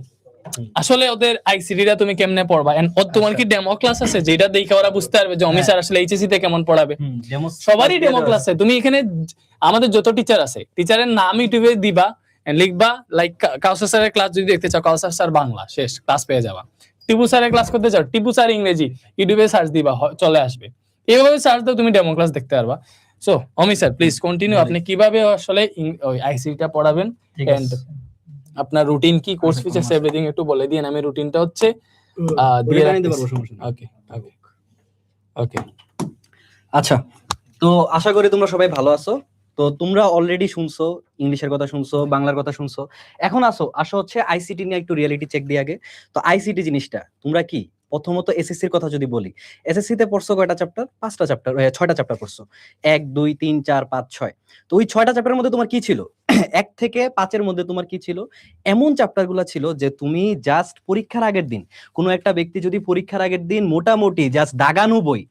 আসলে ওদের আইসিটিটা তুমি কেমনে পড়বা, এন্ড তোমার কি ডেমো ক্লাস আছে যেটা দেখে ওরা বুঝতে পারবে যে অমি স্যার আসলে এইচএসসি তে কেমন পড়াবে? সবারই ডেমো ক্লাস আছে। তুমি এখানে আমাদের যত টিচার আছে, টিচারের নাম ইউটিউবে দিবা, লিখবা লাইক কাউসার স্যারের ক্লাস যদি দেখতে চাও, কাউসার স্যার বাংলা, শেষ, ক্লাস পেয়ে যাবা। টিপু স্যারের ক্লাস করতে চাও, টিপু স্যার ইংরেজি, ইউটিউবে সার্চ দিবা, চলে আসবে। এইভাবে সার্চ দাও, তুমি ডেমো ক্লাস দেখতে পারবা। So Omi sir please continue, আপনি কিভাবে আসলে আইসিটিটা পড়াবেন এন্ড আপনার রুটিন কি, কোর্স ফিচার্স এভরিথিং একটু বলে দিন। আমি রুটিনটা হচ্ছে দিয়ে রাখতে পারবো, সমস্যা নেই। ওকে। আচ্ছা, তো আশা করি তোমরা সবাই ভালো আছো। তো তোমরা অলরেডি শুনছো, ইংলিশের কথা শুনছো, বাংলার কথা শুনছো। এখন আসো হচ্ছে আইসিটি নিয়ে একটু রিয়েলিটি চেক দিয়ে আগে। তো আইসিটি জিনিসটা তোমরা কি প্রথমত এসএসসির কথা যদি বলি, এসএসসি তে পড়ছো কয়টা চ্যাপ্টার? 5টা চ্যাপ্টার, 6টা চ্যাপ্টার পড়ছো। 1 2 3 4 5 6। তো ওই 6টা চ্যাপ্টারের মধ্যে তোমার কি ছিল? 1 থেকে 5 এর মধ্যে তোমার কি ছিল? এমন চ্যাপ্টারগুলো ছিল যে তুমি জাস্ট পরীক্ষার আগের দিন, কোনো একটা ব্যক্তি যদি পরীক্ষার আগের দিন মোটামুটি জাস্ট দাগানো বই,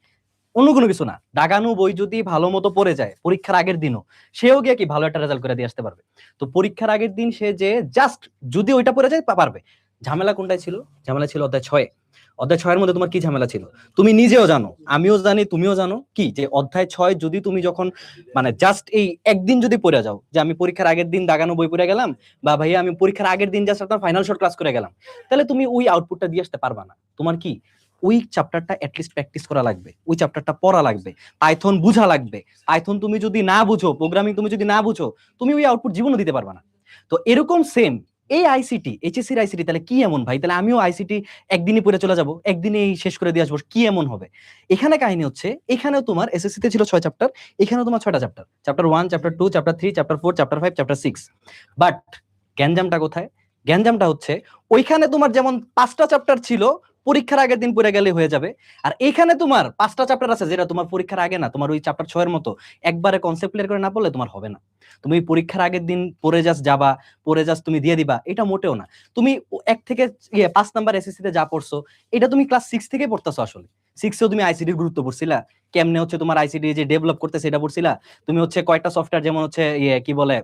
অন্য কোনো কিছু না, দাগানো বই যদি ভালো মতো পড়ে যায় পরীক্ষার আগের দিনও, সেও গিয়ে কি ভালো একটা রেজাল্ট করে দিয়ে আসতে পারবে। তো পরীক্ষার আগের দিন সে যে জাস্ট যদি ওইটা পড়ে যায় পারবে। ঝামেলা কোনটায় ছিল? ঝামেলা ছিল অধ্যায় 6। অধ্যায় 6 এর মধ্যে তোমার কি ঝামেলা ছিল? তুমি নিজেও জানো, আমিও জানি, তুমিও জানো, কি যে অধ্যায় 6 যদি তুমি যখন মানে জাস্ট এই একদিন যদি পড়ে যাও, যে আমি পরীক্ষার আগের দিন দাগানো বই পড়ে গেলাম, বা ভাইয়া আমি পরীক্ষার আগের দিন জাস্ট আপনার ফাইনাল শর্ট ক্লাস করে গেলাম, তাহলে তুমি ওই আউটপুটটা দিয়ে আসতে পারবা না। তোমার কি ওই চ্যাপ্টারটা অ্যাটলিস্ট প্র্যাকটিস করা লাগবে, ওই চ্যাপ্টারটা পড়া লাগবে, পাইথন বুঝা লাগবে। পাইথন তুমি যদি না বুঝো, প্রোগ্রামিং তুমি যদি না বুঝো, তুমি ওই আউটপুট জীবনও দিতে পারবা না। তো এরকম সেম এই আইসিটি, এইচএসসির আইসিটি তাহলে কি এমন ভাই? তাহলে আমিও আইসিটি একদিনই পড়ে চলে যাব, একদিনেই শেষ করে দিয়ে আসবো, কি এমন হবে? এখানে কাহিনী হচ্ছে, এখানেও তোমার এসএসসি তে ছিল 6 চ্যাপ্টার, এখানেও তোমার 6টা chapter, chapter 1, chapter 2, chapter 3, chapter 4, chapter 5, chapter 6। But গ্যাঞ্জামটা কোথায়? গ্যাঞ্জামটা হচ্ছে ওইখানে তোমার যেমন 5টা চ্যাপ্টার ছিল, পরীক্ষার আগের দিন পড়ে গেলে হয়ে যাবে, আর এখানে তোমার 5টা চ্যাপ্টার আছে যেটা তোমার পরীক্ষার আগে না, তোমার ওই চ্যাপ্টার 6 এর মতো একবারে কনসেপ্ট ক্লিয়ার করে না পড়লে তোমার হবে না। তুমি পরীক্ষার আগের দিন পড়ে জাস্ট যাবা, পড়ে জাস্ট তুমি দিয়ে দিবা, এটা মোটেও না। তুমি 1 থেকে 5 নাম্বার এসএসসি তে যা পড়ছো, এটা তুমি ক্লাস 6 থেকে পড়তেছো। আসলে 6এও তুমি আইসিটির গুরুত্ব পড়ছিলা, কেমনে হচ্ছে তোমার আইসিটি যে ডেভেলপ করতেছে এটা পড়ছিলা। তুমি হচ্ছে কয়টা সফটওয়্যার, যেমন হচ্ছে কি বলে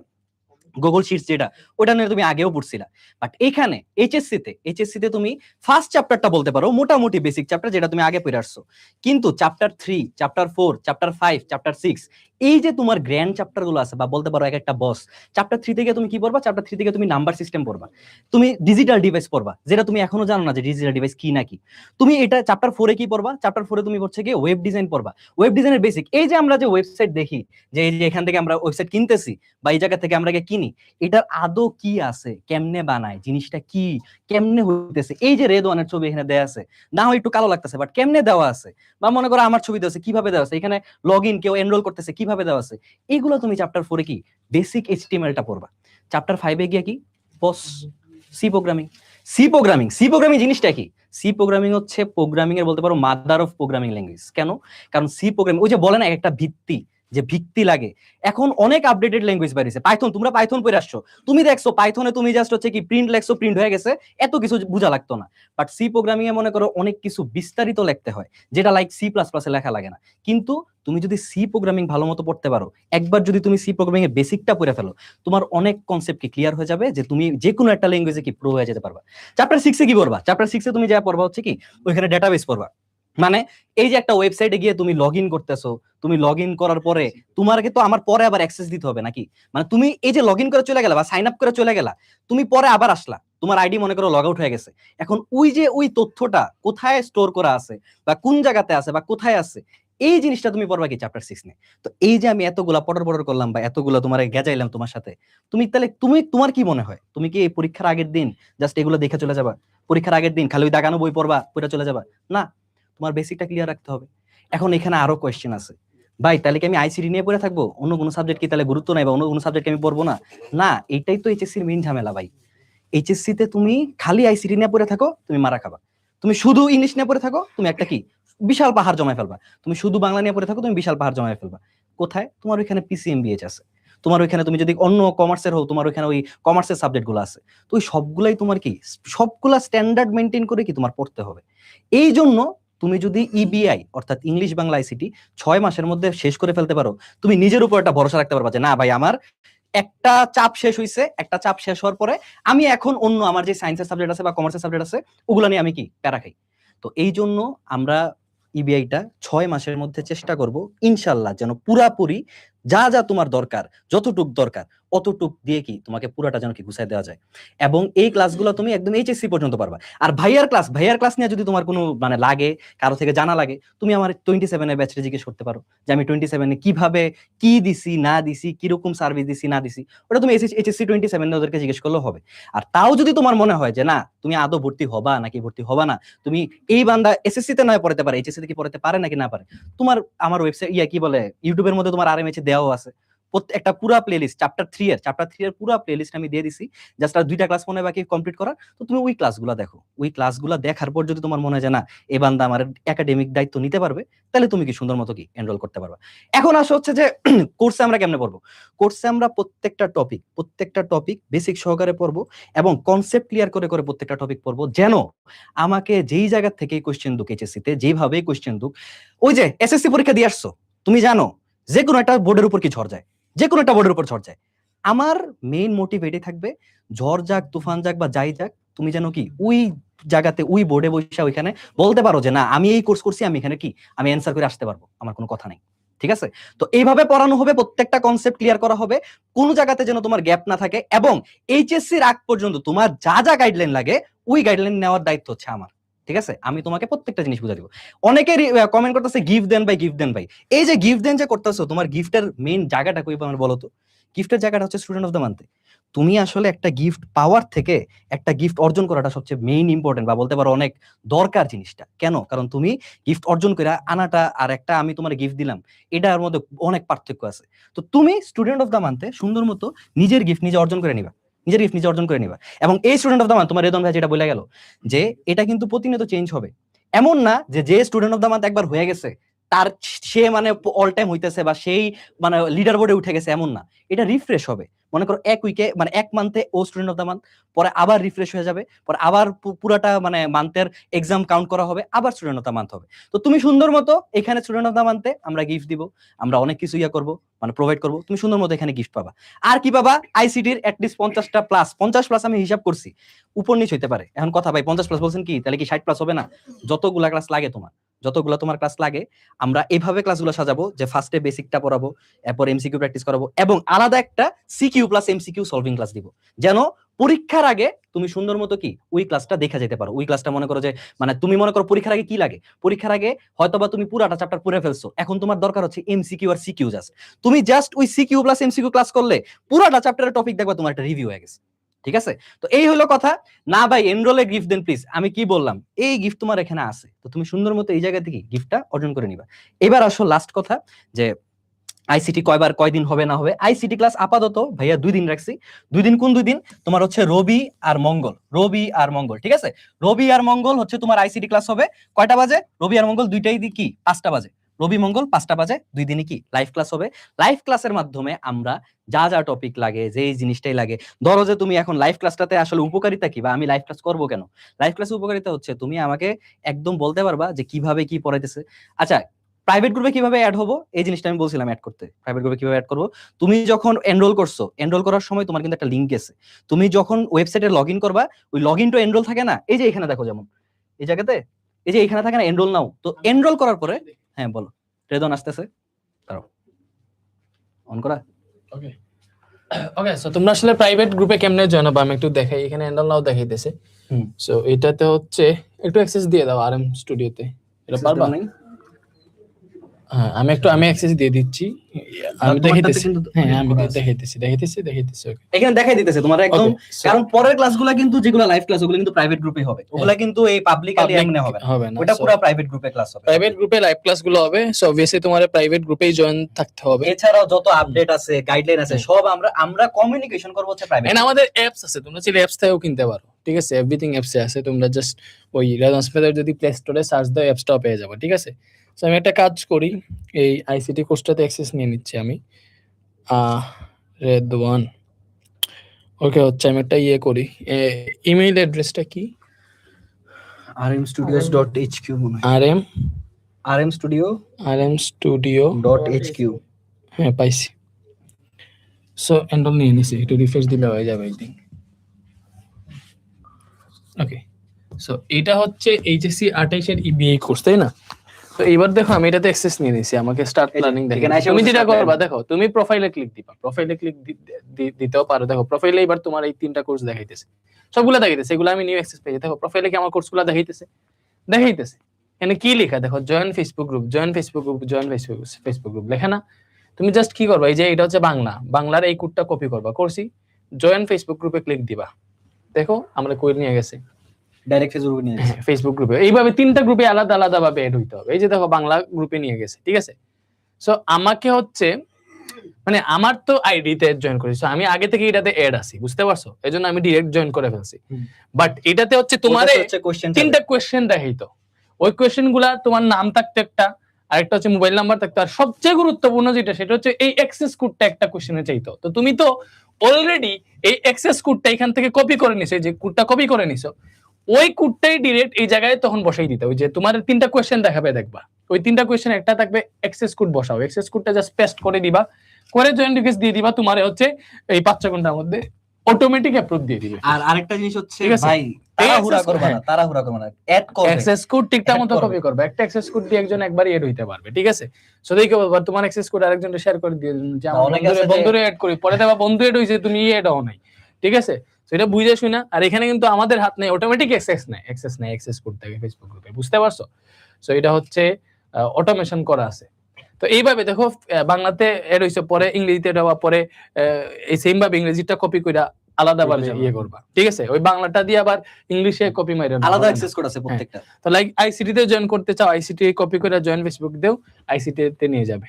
গুগল শিটস, যেটা ওটা নিয়ে তুমি আগেও পড়ছিলা। বাট এখানে এইচএসসি তে তুমি ফার্স্ট চ্যাপ্টারটা বলতে পারো মোটামুটি বেসিক চ্যাপ্টার, যেটা তুমি আগে পড়ে আসছো। কিন্তু চ্যাপ্টার 3, চ্যাপ্টার 4, চ্যাপ্টার 5, চ্যাপ্টার 6, এই যে তোমার গ্র্যান্ড চ্যাপ্টার গুলো আছে, বা বলতে পারো এক একটা বস, চ্যাপ্টার 3 থেকে তুমি কি পড়বা? চ্যাপ্টার 3 থেকে তুমি নাম্বার সিস্টেম পড়বা, তুমি ডিজিটাল ডিভাইস পড়বা, যেটা তুমি এখনো জানো না যে ডিজিটাল ডিভাইস কি নাকি। তুমি এটা চ্যাপ্টার 4 এ কি পড়বা? চ্যাপ্টার 4 এ তুমি হচ্ছে কি ওয়েব ডিজাইন পড়বা, ওয়েব ডিজাইনের বেসিক। এই যে আমরা যে ওয়েবসাইট দেখি, যে এই যে এখান থেকে আমরা ওয়েবসাইট কিনতেছি, বা এই জায়গা থেকে আমরা কিনি, এটার আদৌ কি আছে, কেমনে বানায়, জিনিসটা কি, কেমনে হইতেছে, এই যে রেড ওয়ানের ছবি এখানে দেয়া আছে, না হয় একটু কালো লাগতেছে, বাট কেমনে দেওয়া আছে, বা মনে করো আমার ছবি দেওয়া আছে, কিভাবে দেওয়া আছে, এখানে লগ ইন কেউ এনরোল করতেছে, কিভাবে দেওয়া আছে, এইগুলো তুমি চ্যাপ্টার 4 এ কি বেসিক এইচটিএমএলটা পড়বা। চ্যাপ্টার 5 এ গিয়ে কি বস সি প্রোগ্রামিং জিনিসটা কি? সি প্রোগ্রামিং হচ্ছে প্রোগ্রামিং এর বলতে পারো মাদার অফ প্রোগ্রামিং ল্যাঙ্গুয়েজ। কেন? কারণ সি প্রোগ্রামিং, ওই যে বলে না একটা ভিত্তি, যে ভিত্তি লাগে। এখন অনেক আপডেটেড ল্যাঙ্গুয়েজ বেরিয়েছে, পাইথন, তোমরা পাইথন পড়ে আসছো, তুমি দেখছো পাইথনে তুমি জাস্ট হচ্ছে কি প্রিন্ট লেখছো, প্রিন্ট হয়ে গেছে, এত কিছু বোঝা লাগতো না। বাট সি প্রোগ্রামিং এ মনে করো অনেক কিছু বিস্তারিত লিখতে হয়, যেটা লাইক C++ এ লেখা লাগে না। কিন্তু তুমি যদি সি প্রোগ্রামিং ভালো মতো পড়তে পারো, একবার যদি তুমি সি প্রোগ্রামিং এর বেসিকটা পড়ে ফেলো, তোমার অনেক কনসেপ্ট কি ক্লিয়ার হয়ে যাবে, যে তুমি যে কোনো একটা ল্যাঙ্গুয়েজে কি প্রো হয়ে যেতে পারবা। চ্যাপ্টার 6 এ কি পড়বা? চ্যাপ্টার 6 এ তুমি যা পড়বা হচ্ছে কি ওইখানে ডেটাবেস পড়বা। মানে এই যে একটা ওয়েবসাইটে গিয়ে তুমি লগ ইন করতেছো, তুমি লগ ইন করার পরে তোমার তো আমার পরে আবার অ্যাক্সেস দিতে হবে নাকি? মানে তুমি এই যে লগ ইন করে চলে গেলা বা সাইন আপ করে চলে গেলা, তুমি পরে আবার আসলা, তোমার আইডি মনে করো লগ আউট হয়ে গেছে। এখন ওই যে ওই তথ্যটা কোথায় স্টোর করা আছে, বা কোন জায়গাতে আছে, বা কোথায় আছে, এই জিনিসটা তুমি পড়বা কি চ্যাপ্টার 6 নিয়ে। তো এই যে আমি এতগুলা পড়র করলাম, বা এতগুলা তোমার গেজাইলাম তোমার সাথে, তুমি তাহলে তোমার কি মনে হয়, তুমি কি এই পরীক্ষার আগের দিন জাস্ট এগুলো দেখে চলে যাবা? পরীক্ষার আগের দিন খালি ওই দাগানো বই পড়বা, পড়ে চলে যাবা? না, তোমার বেসিকটা ক্লিয়ার রাখতে হবে। এখন এখানে আরো কোয়েশ্চেন আছে, ভাই তাহলে কি আমি আইসিটি নিয়ে পড়ে থাকবো, অন্য কোনো সাবজেক্ট কি তাহলে গুরুত্ব নাই, বা অন্য কোনো সাবজেক্ট আমি পড়বো না? না, এটাই তো এইচএসসির মেইন ঝামেলা ভাই। এইচএসসি তে তুমি খালি আইসিটি নিয়ে পড়ে থাকো, তুমি মারা খাবা। তুমি শুধু ইংলিশ নিয়ে পড়ে থাকো, তুমি একটা কি বিশাল পাহাড় জমায় ফেলবা। তুমি শুধু বাংলা নিয়ে পড়ে থাকো, তুমি বিশাল পাহাড় জমায় ফেলবা। কোথায়? তোমার ওইখানে পিসিএমবিএইচ আছে, তোমার ওইখানে তুমি যদি অন্য কমার্সের হও, তোমার ওইখানে ওই কমার্সের সাবজেক্ট গুলো আছে। তো ওই সবগুলাই তোমার কি সবগুলা স্ট্যান্ডার্ড মেনটেন করে কি তোমার পড়তে হবে। এই জন্য তুমি যদি ইবিআই অর্থাৎ ইংলিশ বাংলা আইসিটি 6 মাসের মধ্যে শেষ করে ফেলতে পারো, তুমি নিজের উপর একটা ভরসা রাখতে পারবা যে না ভাই, আমার একটা চাপ শেষ হইছে, একটা চাপ শেষ হওয়ার পরে আমি এখন অন্য আমার যে সায়েন্সের সাবজেক্ট আছে বা কমার্সের সাবজেক্ট আছে, ওগুলো নিয়ে আমি কি প্যারা খাই। তো এই জন্য আমরা ইবিআইটা 6 মাসের মধ্যে চেষ্টা করব ইনশাআল্লাহ, যেন পুরাপুরি যা যা তোমার দরকার, যতটুক দরকার অতটুক দিয়ে কি তোমাকে পুরাটা যেন কি গুছাই দেওয়া যায়। এবং এই ক্লাসগুলো তুমি একদম এইচএসসি পর্যন্ত পারবা। আর ভাইয়ার ক্লাস নিয়ে যদি তোমার কোনো মানে লাগে, কারো থেকে জানা লাগে, তুমি আমার 27 এর ব্যাচে জিজ্ঞেস করতে পারো যে আমি 27 এ কিভাবে কি দিছি না দিছি, কিরকম সার্ভিস দিছি না দিছি, ওটা তুমি এইচএসসি 27 ওদেরকে জিজ্ঞেস করলেও হবে। আর তাও যদি তোমার মনে হয় যে না তুমি আদৌ ভর্তি হবা নাকি ভর্তি হবা না, তুমি এই বান্দা এসএসসি তে নয় পড়তে পারে, এইচএসসি তে কি পড়তে পারে নাকি না পারে, তোমার আমার ওয়েবসাইট কি বলে ইউটিউবের মধ্যে তোমার আরএমএইচ দেওয়া আছে, একটা পুরা প্লেলিস্ট চ্যাপ্টার 3 এর পুরা প্লেলিস্ট আমি দিয়ে দিছি, জাস্ট আর 2টা ক্লাস মনে হয় বাকি কমপ্লিট করার। তো তুমি ওই ক্লাসগুলো দেখো, ওই ক্লাসগুলো দেখার পর যদি তোমার মনে হয় যে না এই বান্দা আমার একাডেমিক দায়িত্ব নিতে পারবে, তাহলে তুমি কি সুন্দর মতো কি এনরোল করতে পারবা। এখন আসা হচ্ছে যে কোর্সে আমরা কেমনে পড়বো। কোর্সে আমরা প্রত্যেকটা টপিক বেসিক সহকারে পড়বো এবং কনসেপ্ট ক্লিয়ার করে করে প্রত্যেকটা টপিক পড়বো, যেন আমাকে যেই জায়গা থেকে কোশ্চেন দুক এইচএসসি-তে যেভাবে কোশ্চেন দুক, ওই যে এসএসসি পরীক্ষা দিয়ে আসছো, তুমি জানো যে কোনো একটা বোর্ডের উপর কি ঝড় যায়, যে কোনো একটা বোর্ডের উপর ঝড় যায়। আমার মেইন মোটিভ এটাই থাকবে, ঝড় যাক তুফান যাক বা যাই যাক, তুমি যেন কি ওই জায়গাতে ওই বোর্ডে বসে ওইখানে বলতে পারো যে না আমি এই কোর্স করছি, আমি এখানে কি আমি অ্যান্সার করে আসতে পারবো, আমার কোনো কথা নেই। ঠিক আছে, তো এইভাবে পড়ানো হবে, প্রত্যেকটা কনসেপ্ট ক্লিয়ার করা হবে, কোন জায়গাতে যেন তোমার গ্যাপ না থাকে। এবং এইচএসসির আগ পর্যন্ত তোমার যা যা গাইডলাইন লাগে ওই গাইডলাইন নেওয়ার দায়িত্ব হচ্ছে আমার। ঠিক আছে, আমি তোমাকে প্রত্যেকটা জিনিস বুঝা দিব। অনেকেরই কমেন্ট করতেছে গিফট দেন ভাই। এই যে গিফট দেন যে করতেছো, তোমার গিফটের মেইন জায়গাটা কই আমার বলো তো। গিফটের জায়গাটা হচ্ছে স্টুডেন্ট অফ দ্য মান্থে। তুমি আসলে একটা গিফট পাওয়ার থেকে একটা গিফট অর্জন করাটা সবচেয়ে মেইন ইম্পর্টেন্ট, বা বলতে পারো অনেক দরকার জিনিসটা। কেন? কারণ তুমি গিফট অর্জন করে আনাটা আর একটা আমি তোমার গিফট দিলাম, এটার মধ্যে অনেক পার্থক্য আছে। তো তুমি স্টুডেন্ট অফ দ্য মান্থে সুন্দর মতো নিজের গিফট নিজে অর্জন করে নিবা, এবং এই স্টুডেন্ট অফ দ্য মান্থ তোমার রেদন ভাই যেটা বলে গেল যে এটা কিন্তু প্রতিনিয়ত চেঞ্জ হবে। এমন না যে স্টুডেন্ট অফ দ্য মান্থ একবার হয়ে গেছে তার সে মানে অল টাইম হইতেছে বা সেই মানে লিডার বোর্ডে উঠে গেছে, এমন না। এটা রিফ্রেশ হবে। মনে করো এক উইকে মানে এক মান্থে ও স্টুডেন্ট অফ দ্য মান্থ, পরে আবার রিফ্রেশ হয়ে যাবে, পরে আবার পুরাটা মানে মান্থের এক্সাম কাউন্ট করা হবে, আবার স্টুডেন্ট অফ দ্য মান্থ হবে। তো তুমি সুন্দর মতো এখানে স্টুডেন্ট অফ দ্য মান্থে আমরা গিফট দিব, আমরা অনেক কিছু করবো, মানে প্রোভাইড করবো, তুমি সুন্দর মতো এখানে গিফট পাবা। আর কি পাবা? আইসিটির অ্যাটলিস্ট 50 প্লাস আমি হিসাব করছি, উপর নিচ হইতে পারে। এখন কথা ভাই 50 প্লাস বলছেন কি, তাহলে কি 60 প্লাস হবে না? যতগুলা ক্লাস লাগে তোমার ক্লাস লাগে, আমরা এভাবে ক্লাসগুলো সাজাবো যে ফার্স্টে বেসিকটা পড়াবো, এরপর এমসিকিউ প্র্যাকটিস করাবো, এবং আলাদা একটা CQ plus MCQ solving class দিব, যেন পরীক্ষার আগে তুমি সুন্দর মতো কি ওই ক্লাসটা দেখা যেতে পারো। ওই ক্লাসটা মনে করো যে মানে তুমি মনে করো পরীক্ষার আগে কি লাগে, পরীক্ষার আগে হয়তোবা তুমি পুরাটা চ্যাপ্টার পড়ে ফেলছো, এখন তোমার দরকার হচ্ছে এমসিকিউ আর সিকিউ। জাস্ট তুমি ওই সিকিউ প্লাস এমসিকিউ ক্লাস করলে পুরাটা চ্যাপ্টারের টপিক দেখবা তোমার একটা রিভিউ হয়ে গেছে। ঠিক আছে, তো এই হলো কথা। না ভাই এনরোলে গিফট দেন প্লিজ, আমি কি বললাম, এই গিফট তোমার এখানে আছে, তো তুমি সুন্দর মতো এই জায়গা থেকে গিফটটা অর্জন করে নিবা। এবার আসো লাস্ট কথা, যে আইসিটি কয়দিন হবে না হবে। আইসিটি ক্লাস আপাতত ভাইয়া 2 দিন রাখছি। 2 দিন কোন 2 দিন? তোমার হচ্ছে রবি আর মঙ্গল। ঠিক আছে, রবি আর মঙ্গল হচ্ছে তোমার আইসিটি ক্লাস হবে। কয়টা বাজে? রবি আর মঙ্গল দুইটাই কি 5টা বাজে। রবি মঙ্গল 5টা বাজে, 2 দিনই কি লাইভ ক্লাস হবে। লাইভ ক্লাসের মাধ্যমে আমরা যা যা টপিক লাগে, যে জিনিসটাই লাগে, ধরো যে তুমি এখন লাইভ ক্লাসটাতে আসলে উপকারিতা কি, বা আমি লাইভ ক্লাস করবো কেন। লাইভ ক্লাসের উপকারিতা হচ্ছে তুমি আমাকে একদম বলতে পারবা যে কিভাবে কি পড়াইতেছে। আচ্ছা, প্রাইভেট গ্রুপে কিভাবে অ্যাড হবো, এই জিনিসটা আমি বলছিলাম অ্যাড করতে। প্রাইভেট গ্রুপে কিভাবে অ্যাড করবো, তুমি যখন এনরোল করছো, এনরোল করার সময় তোমার কিন্তু একটা লিংক গেছে। তুমি যখন ওয়েবসাইটে লগইন করবা, ওই লগইন টু এনরোল থাকে না, এই যে এখানে দেখো, যেমন এই জায়গাতে এই যে এখানে থাকে না এনরোল নাও, তো এনরোল করার পরে হ্যাঁ বলো, রেদন আসতেছে, দাঁড়াও অন করা। ওকে ওকে, সো তোমরা আসলে প্রাইভেট গ্রুপে কেমনে জয়েন হবে আমি একটু দেখাই। এখানে এনরোল নাও দেখাইতেছে। সো এটাতে হচ্ছে একটু অ্যাক্সেস দিয়ে দাও আরএম স্টুডিওতে, এটা পারবা? হ্যাঁ, আমি অ্যাক্সেস দিয়ে দিচ্ছি। আমি দেখাইতেছি, হ্যাঁ আমি দেখাইতেছি। এখানে দেখাই দিতেছে তোমার একদম, কারণ পরের ক্লাসগুলো কিন্তু যেগুলো লাইভ ক্লাস ওগুলো কিন্তু প্রাইভেট গ্রুপে হবে, ওগুলা কিন্তু এই পাবলিকলি এমনে হবে না, ওটা পুরো প্রাইভেট গ্রুপে ক্লাস হবে। প্রাইভেট গ্রুপে লাইভ ক্লাসগুলো হবে, সো অবভিয়াসলি তোমার প্রাইভেট গ্রুপেই জয়েন থাকতে হবে। এছাড়াও যত আপডেট আছে, গাইডলাইন আছে, সব আমরা কমিউনিকেশন করব হচ্ছে প্রাইভেট। এন্ড আমাদের অ্যাপস আছে, তোমরা চাইলে অ্যাপস থেকেও কিনতে পারো। ঠিক আছে, এভরিথিং অ্যাপসে আছে, তোমরা জাস্ট ওই রেদন স্পেদার যদি প্লে স্টোরে সার্চ দাও অ্যাপসটাও পেয়ে যাবে। ঠিক আছে, সো আমি একটা কাজ করি, এই আইসিটি কোর্সটাতে অ্যাক্সেস নিয়ে নিচ্ছি আমি। রেদওয়ান ওকে, হচ্ছে আমি একটা করি। ইমেইল অ্যাড্রেসটা কি? rmstudios.hq মনে হয়, rmstudio.hq। হ্যাঁ পাইছি। সো এন্ডল নিয়ে নিছি, একটু রিফ্রেশ দিলে হয়ে যাবে আই থিং। ওকে, সো এটা হচ্ছে এইচএসসি 28 এর ইবিএ কোর্স, তাই না? তো এবার দেখো আমি এটাতে অ্যাক্সেস নিয়ে নিছি, আমাকে স্টার্ট প্ল্যানিং দেখেন। তুমি যেটা করবা দেখো, তুমি প্রোফাইলে ক্লিক দিবা, প্রোফাইলে ক্লিক দিতেও পারো। দেখো প্রোফাইলে এবার তোমার এই 3টা কোর্স দেখাইতেছে, সবগুলা দেখাইতেছে, এগুলো আমি নিউ অ্যাক্সেস পেয়ে। দেখো প্রোফাইলে কি আমার কোর্সগুলো দেখাইতেছে। এখানে কি লেখা দেখো, জয়েন ফেসবুক গ্রুপ লেখা না? তুমি জাস্ট কি করবা, এই যে এটা হচ্ছে বাংলার এই কোডটা কপি করবা, করছি, জয়েন ফেসবুক গ্রুপে ক্লিক দিবা। দেখো আমরা কই নিয়ে গেছে, ডাইরেক্ট ফেসবুকে নিয়ে গেছে। ফেসবুক গ্রুপে এইভাবে 3টা গ্রুপে আলাদা আলাদা ভাবে এড হইতে হবে। এই যে দেখো বাংলা গ্রুপে নিয়ে গেছে। ঠিক আছে, সো আমাকে হচ্ছে মানে আমার তো আইডি তে জয়েন করেছি, আমি আগে থেকে এটাতে এড আছি, বুঝতে পারছো? এজন্য আমি ডিরেক্ট জয়েন করে ফেলছি। বাট এটাতে হচ্ছে তোমারে তিনটা কোয়েশ্চেন দেখাই, তো ওই কোয়েশ্চেন গুলা তোমার নাম থাকতো একটা, আরেকটা হচ্ছে মোবাইল নাম্বার থাকতো, আর সবচেয়ে গুরুত্বপূর্ণ যেটা সেটা হচ্ছে এই অ্যাক্সেস কোডটা একটা কোয়েশ্চেনে চাইতো। তো তুমি তো অলরেডি এই অ্যাক্সেস কোডটা এখান থেকে কপি করে নিছো, যে কোডটা কপি করে নিছো, ওই কোডটাই ডিরেক্ট এই জায়গায় তখন বসাই দিতে। ওই যে তোমার তিনটা কোয়েশ্চেন দেখাবে, দেখবা ওই তিনটা কোয়েশ্চেন একটা থাকবে অ্যাক্সেস কোড বসাও, অ্যাক্সেস কোডটা জাস্ট পেস্ট করে দিবা, করে জয়েন রিকোয়েস্ট দিয়ে দিবা, তোমার হচ্ছে এই 5-6 ঘন্টার মধ্যে অটোমেটিক অ্যাপ্রুভ দিয়ে দিবে। আর আরেকটা জিনিস হচ্ছে ঠিক আছে? ভাই, তাড়াহুড়া করবে না, অ্যাড করবে, অ্যাক্সেস কোড ঠিকঠাক মতো Add করবে। কপি করবে, একটা অ্যাক্সেস কোড দিয়ে একজন একবারই এড হইতে পারবে, ঠিক আছে? সো দেখো বাবা, তোমার অ্যাক্সেস কোড আরেকজনকে শেয়ার করে দিয়ে দিন যে আমার অনেকে আছে যে- বন্ধুরে এড করি, পরে দেবা বন্ধু এড হইছে, তুমি এড হও নাই, ঠিক আছে? সো এটা বুঝে শুনা। আর এখানে কিন্তু আমাদের হাত নেই, অটোমেটিক অ্যাক্সেস নেই অ্যাক্সেস কোড থেকে ফেসবুক গ্রুপে, বুঝতে পারছো? সো এটা হচ্ছে অটোমেশন করা আছে। তো এইভাবে দেখো বাংলাতে এড হইছে, পরে ইংরেজিতে এড হওয়া, পরে এই সেম ভাবে ইংরেজিটা কপি কইরা আলাদাভাবে ইয়ে করবা, ঠিক আছে? ওই বাংলাটা দিয়ে আবার ইংলিশে কপি মাইরা আলাদা অ্যাক্সেস কোড আছে প্রত্যেকটা। তো লাইক আইসিটি তে জয়েন করতে চাও, আইসিটি কপি করে জয়েন ফেসবুক দেও, আইসিটি তে নিয়ে যাবে।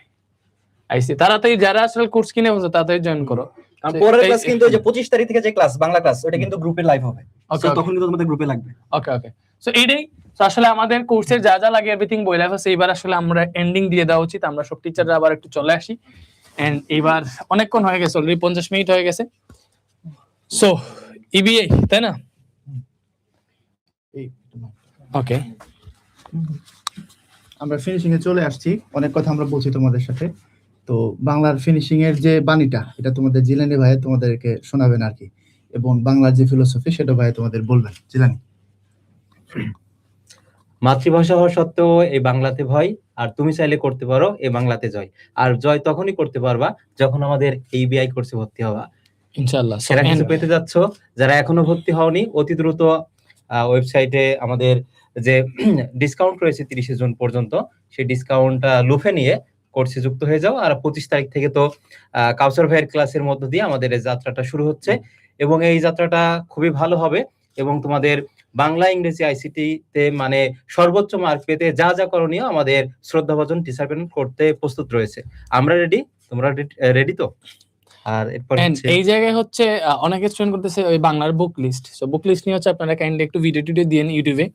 আইসিটি তাড়াতাড়ি যারা আসলে কোর্স কিনে বসে তাড়াতাড়ি জয়েন করো। আর পরের ক্লাস কিন্তু ওই যে 25 তারিখ থেকে যে ক্লাস বাংলা ক্লাস, ওটা কিন্তু গ্রুপে লাইভ হবে। ওকে তো তখন কিন্তু তোমাদের গ্রুপে লাগবে। ওকে। সো এইটাই। তো আসলে আমাদের কোর্সের যা যা লাগে এভরিথিং বইলা আছে, এবার আসলে আমরা এন্ডিং দিয়ে দেওয়া উচিত। আমরা সব টিচাররা আবার একটু চলে আসি। এন্ড এবার অনেকক্ষণ হয়ে গেছে, অলরেডি 50 মিনিট হয়ে গেছে। সো ইবিএ, তাই না? ওকে, আমরা ফিনিশিং এ চলে আসছি, অনেক কথা আমরা বলছি তোমাদের সাথে। তো বাংলার ফিনিশিং এর যে বাণীটা, এটা তোমাদের জিলানি ভাই তোমাদেরকে শোনাবেন আর কি, এবং বাংলার যে ফিলোসফি সেটা ভাই তোমাদের বলবেন। জিলানি। মাতৃভাষা হওয়া সত্ত্বেও এই বাংলাতে ভয়, আর তুমি চাইলে করতে পারো এই বাংলাতে জয়। আর জয় তখনই করতে পারবা যখন আমাদের ABI কোর্সে ভর্তি হবা। ইনশাআল্লাহ। সেরা কিছু পেতে যাচ্ছ, যারা এখনো ভর্তি হওনি অতি দ্রুত ওয়েবসাইটে আমাদের যে ডিসকাউন্ট রয়েছে 30 জুন পর্যন্ত, সেই ডিসকাউন্টটা লুফে নিয়ে কোর্সে যুক্ত হয়ে যাও। আর 25 তারিখ থেকে তো কাউসার ভাইয়ের ক্লাসের মধ্য দিয়ে আমাদের এই যাত্রাটা শুরু হচ্ছে, এবং এই যাত্রাটা খুবই ভালো হবে। এবং তোমাদের বাংলা, ইংরেজি, আইসিটি তে মানে সর্বোচ্চ মার্ক পেতে যা যা করণীয় আমাদের শ্রদ্ধাভাজন টিচার প্যানেল করতে প্রস্তুত রয়েছে। আমরা রেডি, তোমরা রেডি তো? আর এরপর এই জায়গায় হচ্ছে অনেকে স্টুডেন্ট করতেছে ওই বাংলার book list. So book list নিয়ে হচ্ছে আপনারা কাইন্ডলি একটু ভিডিও টিডিও দিয়ে ইউটিউবে,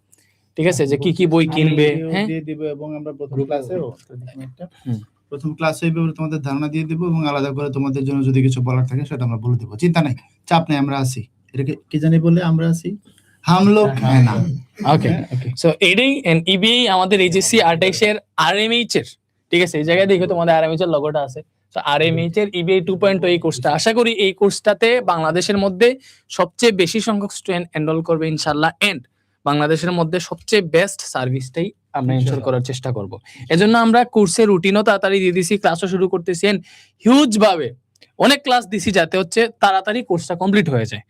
ঠিক আছে, যে কি কি বই কিনবে। হ্যাঁ, দিয়ে দিব, এবং আমরা প্রথম ক্লাসে এইভাবে তোমাদের ধারণা দিয়ে দিব, এবং আলাদা করে তোমাদের জন্য যদি কিছু বলার থাকে সেটা আমরা বলে দেবো। চিন্তা নাই, চাপ নেই, আমরা আছি। এটাকে কি জানি বলে, আমরা আছি, হাম লোক হ্যাঁ না। ওকে। সো এটাই ইবিআই আমাদের এইচএসসি 28 এর আরএমএইচ এর, ঠিক আছে? এই জায়গায় দেখো তোমাদের আরএমএইচ এর লোগোটা আছে। সো আরএমএইচ এর ইবিআই 2.0 এই কোর্সটা, আশা করি এই কোর্সটাতে বাংলাদেশের মধ্যে সবচেয়ে বেশি সংখ্যক স্টুডেন্ট এনরোল করবে ইনশাআল্লাহ। এন্ড বাংলাদেশের মধ্যে সবচেয়ে বেস্ট সার্ভিসটাই আমরা এনশোর করার চেষ্টা করব। এজন্য আমরা কোর্সের রুটিনও তাড়াতাড়ি দিয়ে দিছি, ক্লাসও শুরু করতেছি, হিউজ ভাবে অনেক ক্লাস দিছি যাতে হচ্ছে তাড়াতাড়ি কোর্সটা কমপ্লিট হয়ে যায়।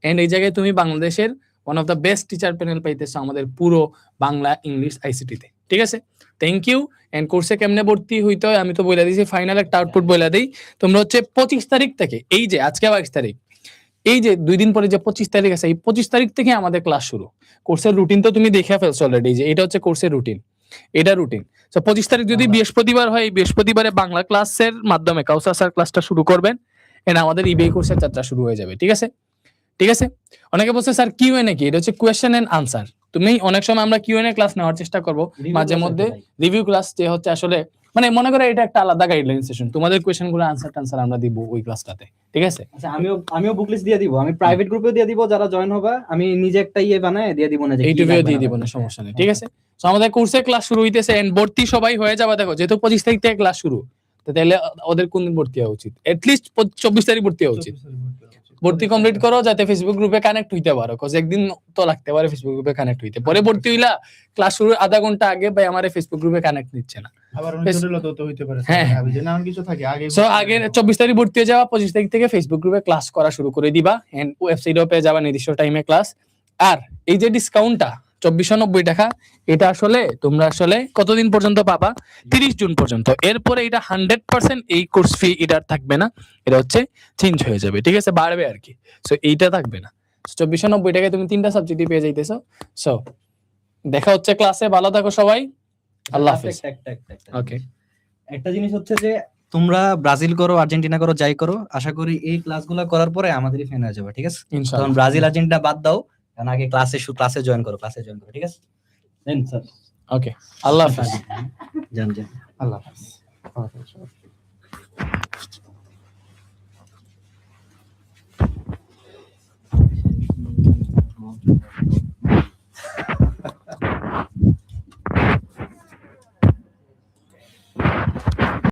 এন্ড এই জায়গায় তুমি বাংলাদেশের one of the best teacher panel পাইতেছো আমাদের পুরো বাংলা, ইংলিশ, আইসিটি তে, ঠিক আছে? Thank you. এন্ড কোর্সে কেমনে ভর্তি হইতে হয় আমি তো বলে দিয়েছি, ফাইনাল একটা আউটপুট বলে দেই। তোমরা হচ্ছে 25 তারিখ থেকে, এই যে আজকে 22 তারিখ, এই যে 2 দিন পরে যে 25 তারিখ আছে, এই 25 তারিখ থেকে আমাদের ক্লাস শুরু। কোর্সের রুটিন তো তুমি দেখে ফেলছো অলরেডি, যে এটা হচ্ছে কোর্সের রুটিন, এটা রুটিন। তো 25 তারিখ যদি বৃহস্পতিবার হয়, এই বৃহস্পতিবারে বাংলা ক্লাসের মাধ্যমে কাউসার স্যার ক্লাসটা শুরু করবেন, এন্ড আমাদের ইবিআই কোর্সের যাত্রা শুরু হয়ে যাবে, ঠিক আছে? ঠিক আছে। অনেকে বলছে স্যার কিউএনএ কি? এটা হচ্ছে কোয়েশ্চেন এন্ড আনসার। তুমি অনেক সময় আমরা কিউএনএ ক্লাস নেওয়ার চেষ্টা করব, মাঝে মধ্যে রিভিউ ক্লাস, যে হচ্ছে আসলে মানে মনে করে এটা একটা আলাদা গাইডলাইন সেশন, তোমাদের কোয়েশ্চেন গুলো আনসার আমরা দিব ওই ক্লাসটাতে, ঠিক আছে? আচ্ছা, আমিও বুক লিস্ট দিয়ে দিব, আমি প্রাইভেট গ্রুপেও দিয়ে দিব, যারা জয়েন হবে আমি নিজে একটা বানায় দিয়ে দিব, না যে ইউটিউবেও দিয়ে দিব, না সমস্যা নেই, ঠিক আছে? সো আমাদের কোর্সে ক্লাস শুরু হইতেছে, এন্ড ভর্তি সবাই হয়ে যাবে। দেখো যেহেতু 25 তারিখ থেকে ক্লাস শুরু, তো তাহলে ওদের কোন দিন ভর্তি হওয়া উচিত? এটলিস্ট 24 তারিখ ভর্তি হওয়া উচিত। ভর্তি কমপ্লিট করো যাতে ফেসবুক গ্রুপে কানেক্ট হইতে পারো, কজ একদিন তো লাগতে পারে ফেসবুক গ্রুপে কানেক্ট হইতে। পরে ভর্তি হইলা ক্লাস শুরুর আধা ঘন্টা আগে ভাই আমার ফেসবুক গ্রুপে কানেক্ট নিচ্ছে না, আবার অনেক জটিলতা তো হইতে পারে। হ্যাঁ, ভাবি যে না অনেক কিছু থাকে আগে। সো আগে 24 তারিখ ভর্তি হয়ে যাওয়া, 25 তারিখ থেকে ফেসবুক গ্রুপে ক্লাস করা শুরু করে দিবা, এন্ড ওয়েবসাইটেও পেয়ে যাবা নির্দিষ্ট টাইমে ক্লাস। আর এই যে ডিসকাউন্টটা 2490 টাকা, এটা আসলে তোমরা আসলে কতদিন পর্যন্ত পাবা? 30 জুন পর্যন্ত। এরপরে এটা 100% এই কোর্স ফি এটা আর থাকবে না, এটা হচ্ছে চেঞ্জ হয়ে যাবে, ঠিক আছে? বাড়বে আর কি। সো এইটা থাকবে না। 2490 টাকায় তুমি 3টা সাবজেক্টই পেয়ে যাইতেছো। সো দেখা হচ্ছে ক্লাসে, ভালো থাকো সবাই, আল্লাহ হাফেজ। একটা ওকে। একটা জিনিস হচ্ছে যে তোমরা ব্রাজিল করো, আর্জেন্টিনা করো, যাই করো, আশা করি এই ক্লাসগুলো করার পরে আমাদেরই ফ্যান হয়ে যাবে, ঠিক আছে? তখন ইনশাআল্লাহ। ব্রাজিল আর্জেন্টিনা বাদ দাও, কারণ আগে ক্লাসে জয়েন করো, ঠিক আছে? দেন স্যার ওকে, আল্লাহ হাফেজ। জান আল্লাহ হাফেজ।